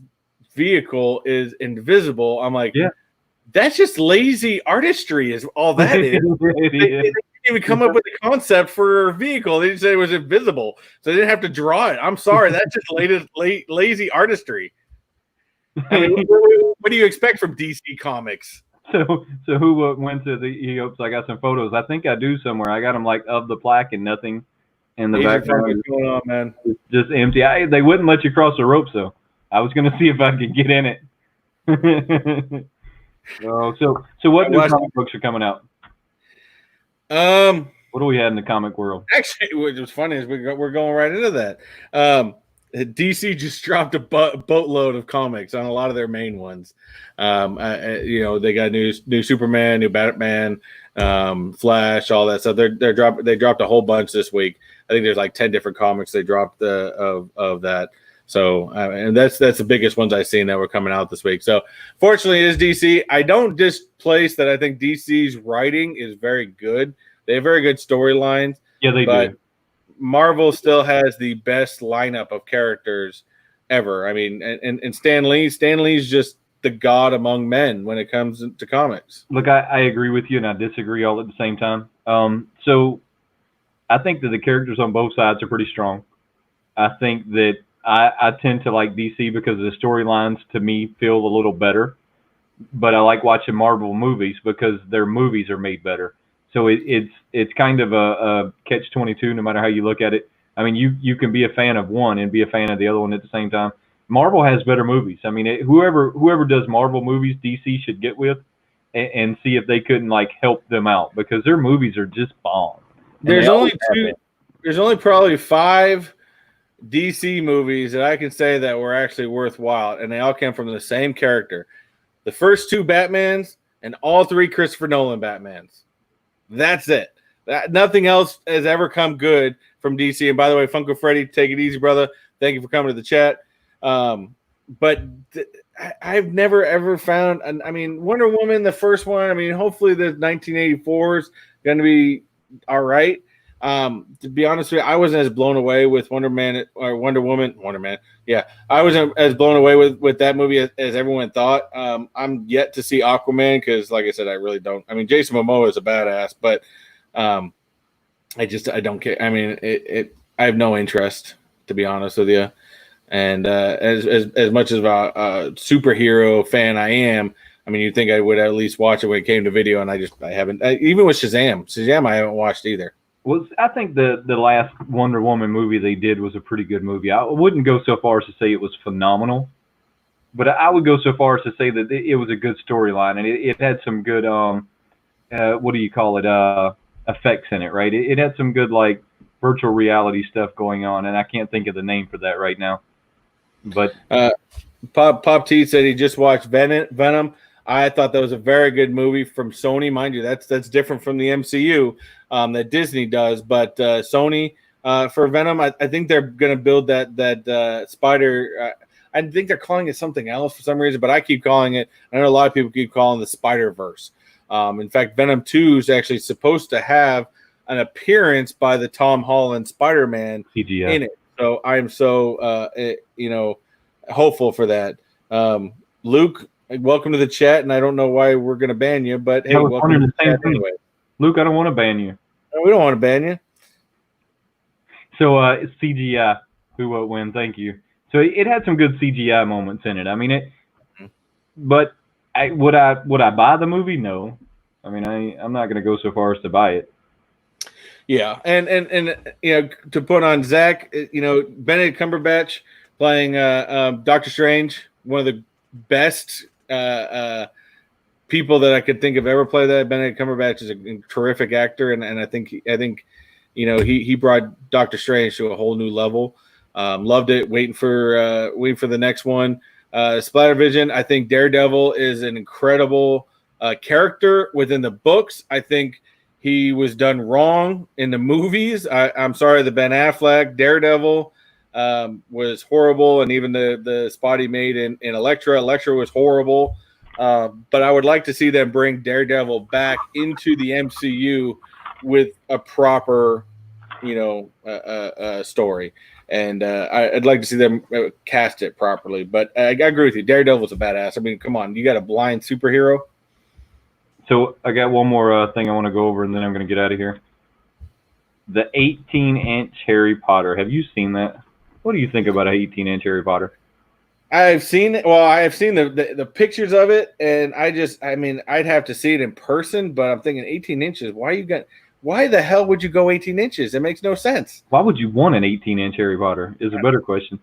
vehicle is invisible. I'm like, that's just lazy artistry. Is all that is. They didn't even come up with a concept for a vehicle. They just said it was invisible, so they didn't have to draw it. I'm sorry, that's just lazy artistry. I mean, what do you expect from DC Comics? So who went to the? He hopes I got some photos. I think I do somewhere. I got them of the plaque and nothing in the background. What's going on, man? It's just empty. They wouldn't let you cross the ropes though. I was going to see if I could get in it. So what new comic books are coming out? What do we have in the comic world? Actually, what's funny is we're going right into that. DC just dropped a boatload of comics on a lot of their main ones. They got new Superman, new Batman, Flash, all that stuff. They dropped a whole bunch this week. I think there's like 10 different comics they dropped of that. So and that's the biggest ones I've seen that were coming out this week. So fortunately, it is DC. I don't displace that. I think DC's writing is very good. They have very good storylines. Yeah, they do. Marvel still has the best lineup of characters ever. I mean, and Stan Lee's just the god among men when it comes to comics. Look, I agree with you and I disagree all at the same time. So I think that the characters on both sides are pretty strong. I think that I tend to like DC because the storylines to me feel a little better, but I like watching Marvel movies because their movies are made better. So it's kind of a catch-22 no matter how you look at it. I mean, you can be a fan of one and be a fan of the other one at the same time. Marvel has better movies. I mean, whoever does Marvel movies, DC should get with and see if they couldn't help them out because their movies are just bomb. There's only probably 5 DC movies that I can say that were actually worthwhile, and they all came from the same character. The first 2 Batmans and all 3 Christopher Nolan Batmans. That's it. Nothing else has ever come good from DC. And by the way, Funko Freddy, take it easy, brother. Thank you for coming to the chat. But I've never ever found. I mean, Wonder Woman, the first one. I mean, hopefully the 1984 is going to be all right. To be honest with you, I wasn't as blown away with Wonder Man or Wonder Woman. Yeah, I wasn't as blown away with that movie as everyone thought. I'm yet to see Aquaman because, like I said, I really don't. I mean, Jason Momoa is a badass, but I don't care. I mean, I have no interest, to be honest with you. And as much as a superhero fan I am, I mean, you'd think I would at least watch it when it came to video, and I haven't. Even with Shazam, I haven't watched either. Well, I think the last Wonder Woman movie they did was a pretty good movie. I wouldn't go so far as to say it was phenomenal, but I would go so far as to say that it was a good storyline and it had some good what do you call it effects in it, right? It had some good virtual reality stuff going on, and I can't think of the name for that right now. But Pop T said he just watched Venom. I thought that was a very good movie from Sony, mind you. That's different from the MCU that Disney does. But Sony for Venom, I think they're going to build that spider. I think they're calling it something else for some reason, but I keep calling it. I know a lot of people keep calling the Spider-Verse. In fact, Venom 2 is actually supposed to have an appearance by the Tom Holland Spider-Man CGI. in it. So I'm so hopeful for that. Luke, welcome to the chat, and I don't know why we're going to ban you, but hey, welcome to the chat anyway. Luke, I don't want to ban you. No, we don't want to ban you. So it's CGI. Who, what, when? Thank you. So it had some good CGI moments in it. I mean but would I buy the movie? No. I mean I'm not going to go so far as to buy it. Yeah, and to put on Zach, Benedict Cumberbatch playing Doctor Strange, one of the best people that I could think of ever play that. Benedict Cumberbatch is a terrific actor, and I think he brought Doctor Strange to a whole new level. Loved it. Waiting for the next one. Splattervision. I think Daredevil is an incredible character within the books. I think he was done wrong in the movies. I'm sorry, the Ben Affleck Daredevil was horrible, and even the spot he made in Elektra was horrible. But I would like to see them bring Daredevil back into the MCU with a proper, story. And I'd like to see them cast it properly. But I agree with you. Daredevil's a badass. I mean, come on. You got a blind superhero. So I got one more thing I want to go over, and then I'm going to get out of here. The 18-inch Harry Potter. Have you seen that? What do you think about an 18-inch Harry Potter? I've seen it. Well, I have seen the pictures of it, and I'd have to see it in person. But I'm thinking 18 inches. Why the hell would you go 18 inches? It makes no sense. Why would you want an 18-inch Harry Potter? Is a better question.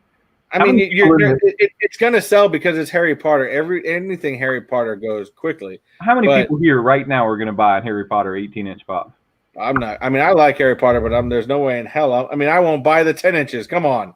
It's going to sell because it's Harry Potter. Anything Harry Potter goes quickly. How many people here right now are going to buy a Harry Potter 18-inch pop? I'm not. I mean, I like Harry Potter, but there's no way in hell. I won't buy the 10 inches. Come on.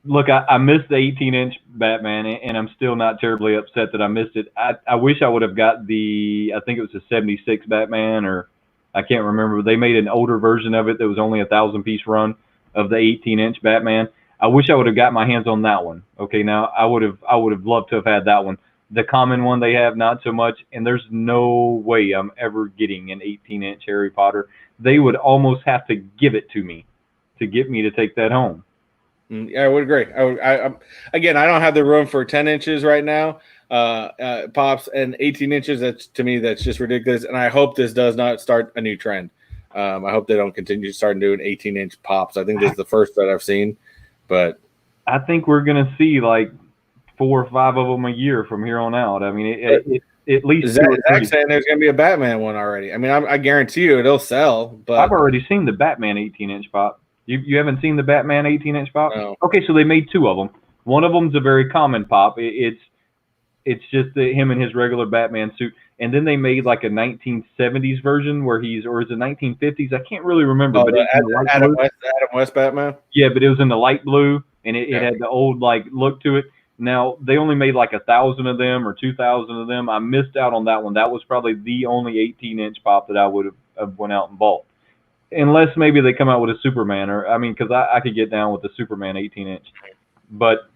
Look, I missed the 18-inch Batman, and I'm still not terribly upset that I missed it. I wish I would have got I think it was a 76 Batman, or I can't remember. They made an older version of it that was only a 1,000-piece run of the 18-inch Batman. I wish I would have got my hands on that one. Okay, now I would have loved to have had that one. The common one they have, not so much, and there's no way I'm ever getting an 18-inch Harry Potter. They would almost have to give it to me to get me to take that home. Yeah, I would agree. Again, I don't have the room for 10 inches right now, pops, and 18 inches. That's just ridiculous. And I hope this does not start a new trend. I hope they don't continue to start doing 18-inch pops. I think this is the first that I've seen. But I think we're going to see like 4 or 5 of them a year from here on out. I mean, at least Zach's saying there's going to be a Batman one already. I mean, I guarantee you it'll sell. But I've already seen the Batman 18-inch pop. You haven't seen the Batman 18-inch pop? No. Okay, so they made 2 of them. One of them's a very common pop. It's just him in his regular Batman suit. And then they made like a 1970s version or is it 1950s? I can't really remember. But Adam West Batman? Yeah, but it was in the light blue, and it had the old like look to it. Now, they only made like 1,000 of them or 2,000 of them. I missed out on that one. That was probably the only 18-inch pop that I would have went out and bought. Unless maybe they come out with a Superman, because I could get down with the Superman 18-inch. But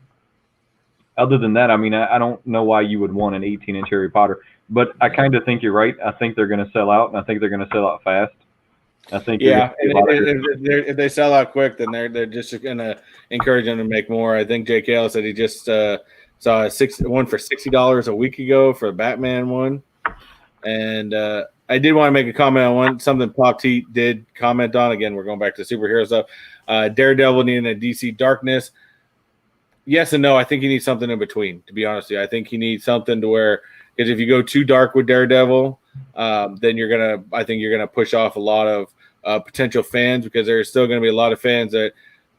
other than that, I don't know why you would want an 18-inch Harry Potter. But I kind of think you're right. I think they're going to sell out, and I think they're going to sell out fast. I think if they sell out quick, then they're just going to encourage them to make more. I think Jake Hale said he just saw one for $60 a week ago for a Batman one. And I did want to make a comment on something Pop T did comment on. Again, we're going back to superhero stuff. Daredevil needing a DC Darkness. Yes and no. I think he needs something in between, to be honest with you. I think he needs something to where, because if you go too dark with Daredevil, then you're gonna push off a lot of potential fans, because there's still gonna be a lot of fans that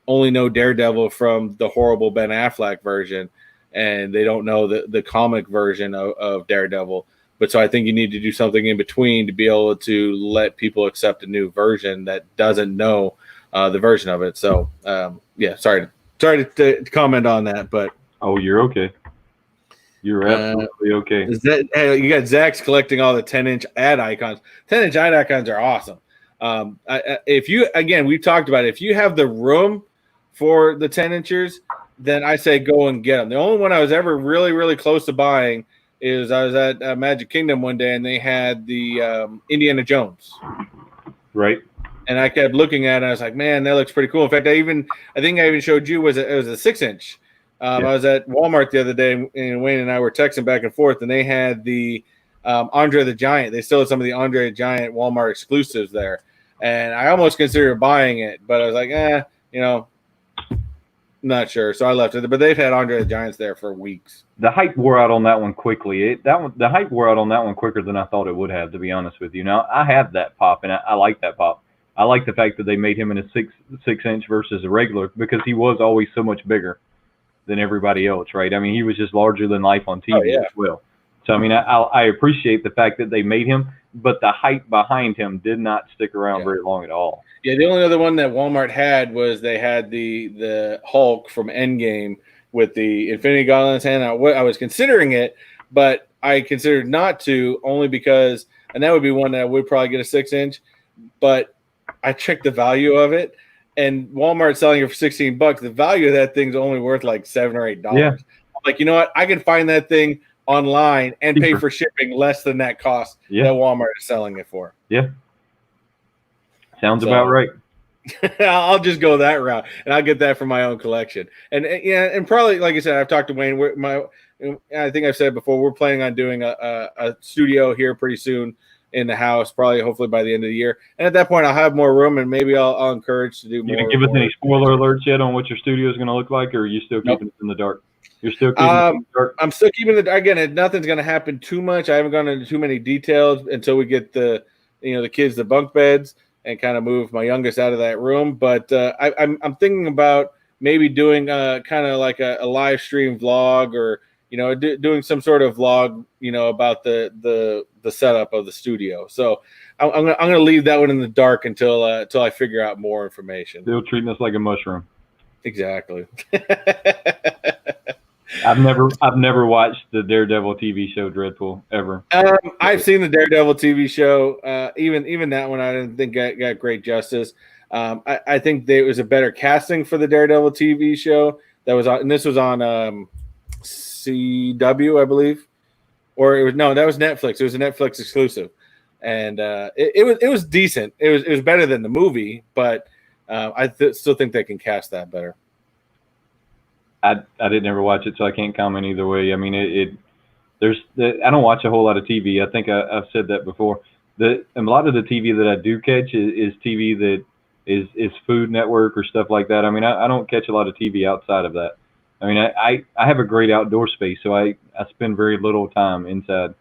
only know Daredevil from the horrible Ben Affleck version, and they don't know the comic version of Daredevil. But so I think you need to do something in between to be able to let people accept a new version that doesn't know the version of it. So sorry Sorry to comment on that, but Oh, you're okay. You're absolutely okay. You got Zach's collecting all the 10-inch ad icons. 10-inch ad icons are awesome. If you, again, we've talked about it. If you have the room for the 10-inchers, then I say go and get them. The only one I was ever really, really close to buying is I was at Magic Kingdom one day, and they had the Indiana Jones. Right. And I kept looking at it, and I was like, man, that looks pretty cool. In fact, I think I even showed you it was a 6-inch. I was at Walmart the other day, and Wayne and I were texting back and forth, and they had the Andre the Giant. They still had some of the Andre the Giant Walmart exclusives there. And I almost considered buying it, but I was like, not sure. So I left it. But they've had Andre the Giants there for weeks. The hype wore out on that one quickly. The hype wore out on that one quicker than I thought it would have, to be honest with you. Now, I have that pop, and I like that pop. I like the fact that they made him in a 6-inch versus a regular, because he was always so much bigger than everybody else, right? I mean, he was just larger than life on TV as well. So, I mean, I appreciate the fact that they made him, but the hype behind him did not stick around very long at all. Yeah, the only other one that Walmart had was they had the Hulk from Endgame with the Infinity Gauntlet in his hand. I was considering it, but I considered not to, only because, and that would be one that I would probably get a 6-inch, but I checked the value of it, and Walmart's selling it for $16. The value of that thing's only worth like $7 or $8. Yeah. I'm like, you know what? I can find that thing online and pay for shipping less than that cost that Walmart is selling it for. Yeah. Sounds about right. I'll just go that route, and I'll get that for my own collection. And probably, like I said, I've talked to Wayne. I think I've said before, we're planning on doing a studio here pretty soon in the house, probably hopefully by the end of the year. And at that point, I'll have more room, and maybe I'll encourage to do more. You can give us any spoiler alerts yet on what your studio is going to look like, or are you still keeping it in the dark? You're still keeping it in the dark? I'm still keeping it. Again, nothing's going to happen too much. I haven't gone into too many details until we get the kids the bunk beds and kind of move my youngest out of that room. But I'm thinking about maybe doing kind of like a live stream vlog, or doing some sort of vlog, about the setup of the studio. So I'm gonna leave that one in the dark until I figure out more information. Still treating us like a mushroom. Exactly. I've never watched the Daredevil TV show Dreadful ever. I've seen the Daredevil TV show. Even that one I didn't think got great justice. I think there was a better casting for the Daredevil TV show that was on, and this was on CW, I believe, or that was Netflix. It was a Netflix exclusive, and it was decent. It was better than the movie, but I still think they can cast that better. I didn't ever watch it, so I can't comment either way. I mean, I don't watch a whole lot of TV. I think I've said that before. A lot of the TV that I do catch is TV that is Food Network or stuff like that. I mean, I don't catch a lot of TV outside of that. I mean, I have a great outdoor space, so I spend very little time inside.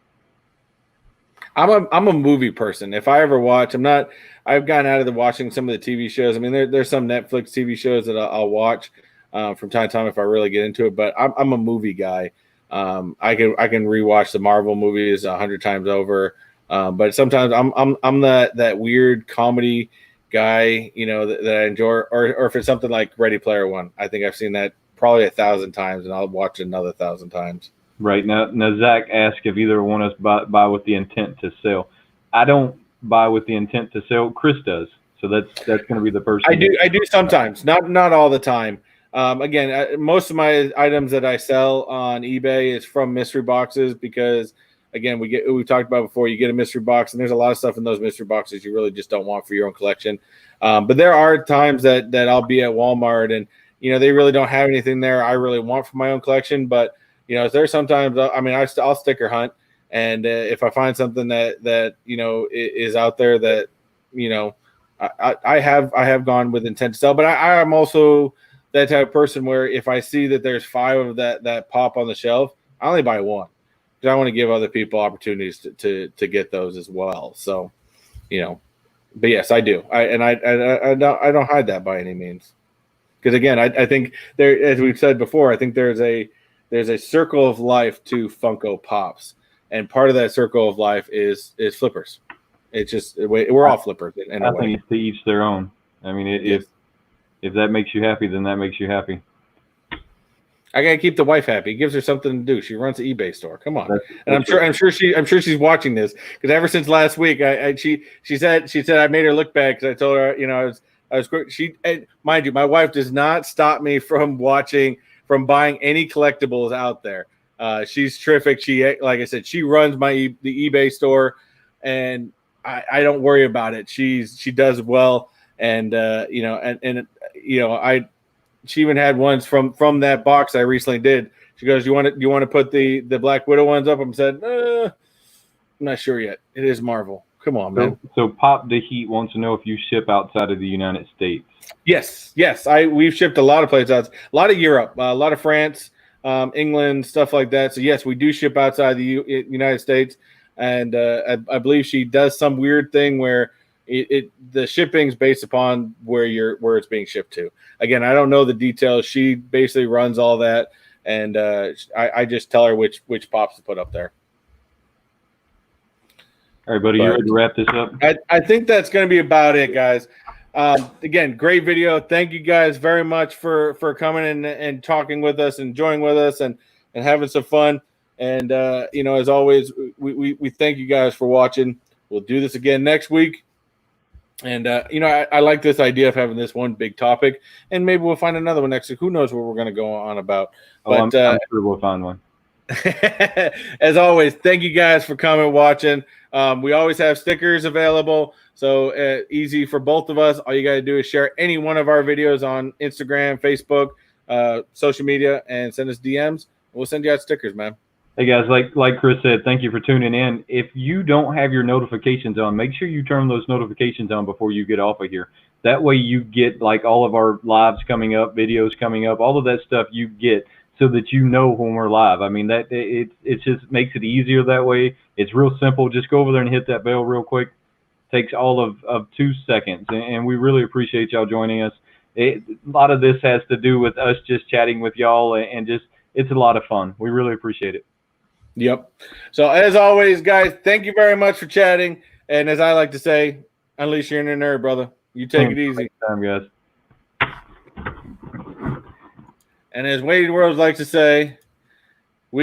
I'm a movie person. If I ever watch, I've gotten out of watching some of the TV shows. I mean, there's some Netflix TV shows that I'll watch from time to time if I really get into it. But I'm a movie guy. I can rewatch the Marvel movies 100 times over. But sometimes I'm that weird comedy guy, that I enjoy. Or if it's something like Ready Player One, I think I've seen that probably 1,000 times, and I'll watch it another 1,000 times. Right. Now Zach asked if either one of us buy with the intent to sell. I don't buy with the intent to sell. Chris does. So that's going to be the first. I do sometimes, not all the time. Again, most of my items that I sell on eBay is from mystery boxes, because again, we talked about before, you get a mystery box and there's a lot of stuff in those mystery boxes you really just don't want for your own collection. But there are times that I'll be at Walmart and they really don't have anything there I really want for my own collection. But there's sometimes, I'll sticker hunt, and if I find something that is out there that I have gone with intent to sell. But I am also that type of person where if I see that there's 5 of that pop on the shelf, I only buy one, because I want to give other people opportunities to get those as well. So, but yes, I do. I don't hide that by any means, because again, I think there, as we've said before, I think there's a circle of life to Funko Pops, and part of that circle of life is flippers. It's just we're all flippers in a way. I think it's to each their own. I mean, if that makes you happy, then that makes you happy. I gotta keep the wife happy. It gives her something to do. She runs an eBay store. Come on, and That's I'm sure she's watching this because ever since last week, she said I made her look bad because I told her, you know, I was she, and mind you, my wife does not stop me from buying any collectibles out there. She's terrific. She, like I said, she runs the eBay store, and I don't worry about it. She does well, and you know, and you know, she even had ones from that box I recently did. She goes, you want to put the Black Widow ones up? I said, I'm not sure yet. It is Marvel. Come on, man. So Pop the Heat wants to know if you ship outside of the United States. Yes. We've shipped a lot of places out, a lot of Europe, a lot of France, England, stuff like that. So yes, we do ship outside the United States, and I believe she does some weird thing where the shipping's based upon where it's being shipped to. Again, I don't know the details. She basically runs all that, and I just tell her which pops to put up there. All right, buddy, you ready to wrap this up? I think that's going to be about it, guys. Again, great video. Thank you guys very much for coming and talking with us and joining with us and having some fun. And you know, as always, we thank you guys for watching. We'll do this again next week. And you know, I like this idea of having this one big topic, and maybe we'll find another one next week. Who knows what we're going to go on about? But I'm sure we'll find one. As always, thank you guys for coming, watching. We always have stickers available, so easy for both of us. All you got to do is share any one of our videos on Instagram, Facebook, social media, and send us DMs. We'll send you out stickers, man. Hey guys, like Chris said, thank you for tuning in. If you don't have your notifications on, make sure you turn those notifications on before you get off of here. That way you get like all of our lives coming up, videos coming up, all of that stuff you get, so that you know when we're live. I mean, that it just makes it easier that way. It's real simple. Just go over there and hit that bell real quick. Takes all of 2 seconds, and we really appreciate y'all joining us. A lot of this has to do with us just chatting with y'all, and just it's a lot of fun. We really appreciate it. Yep. So as always, guys, thank you very much for chatting. And as I like to say, unleash your inner nerd, brother. You take it easy. Time, guys. And as Wade Worlds likes to say,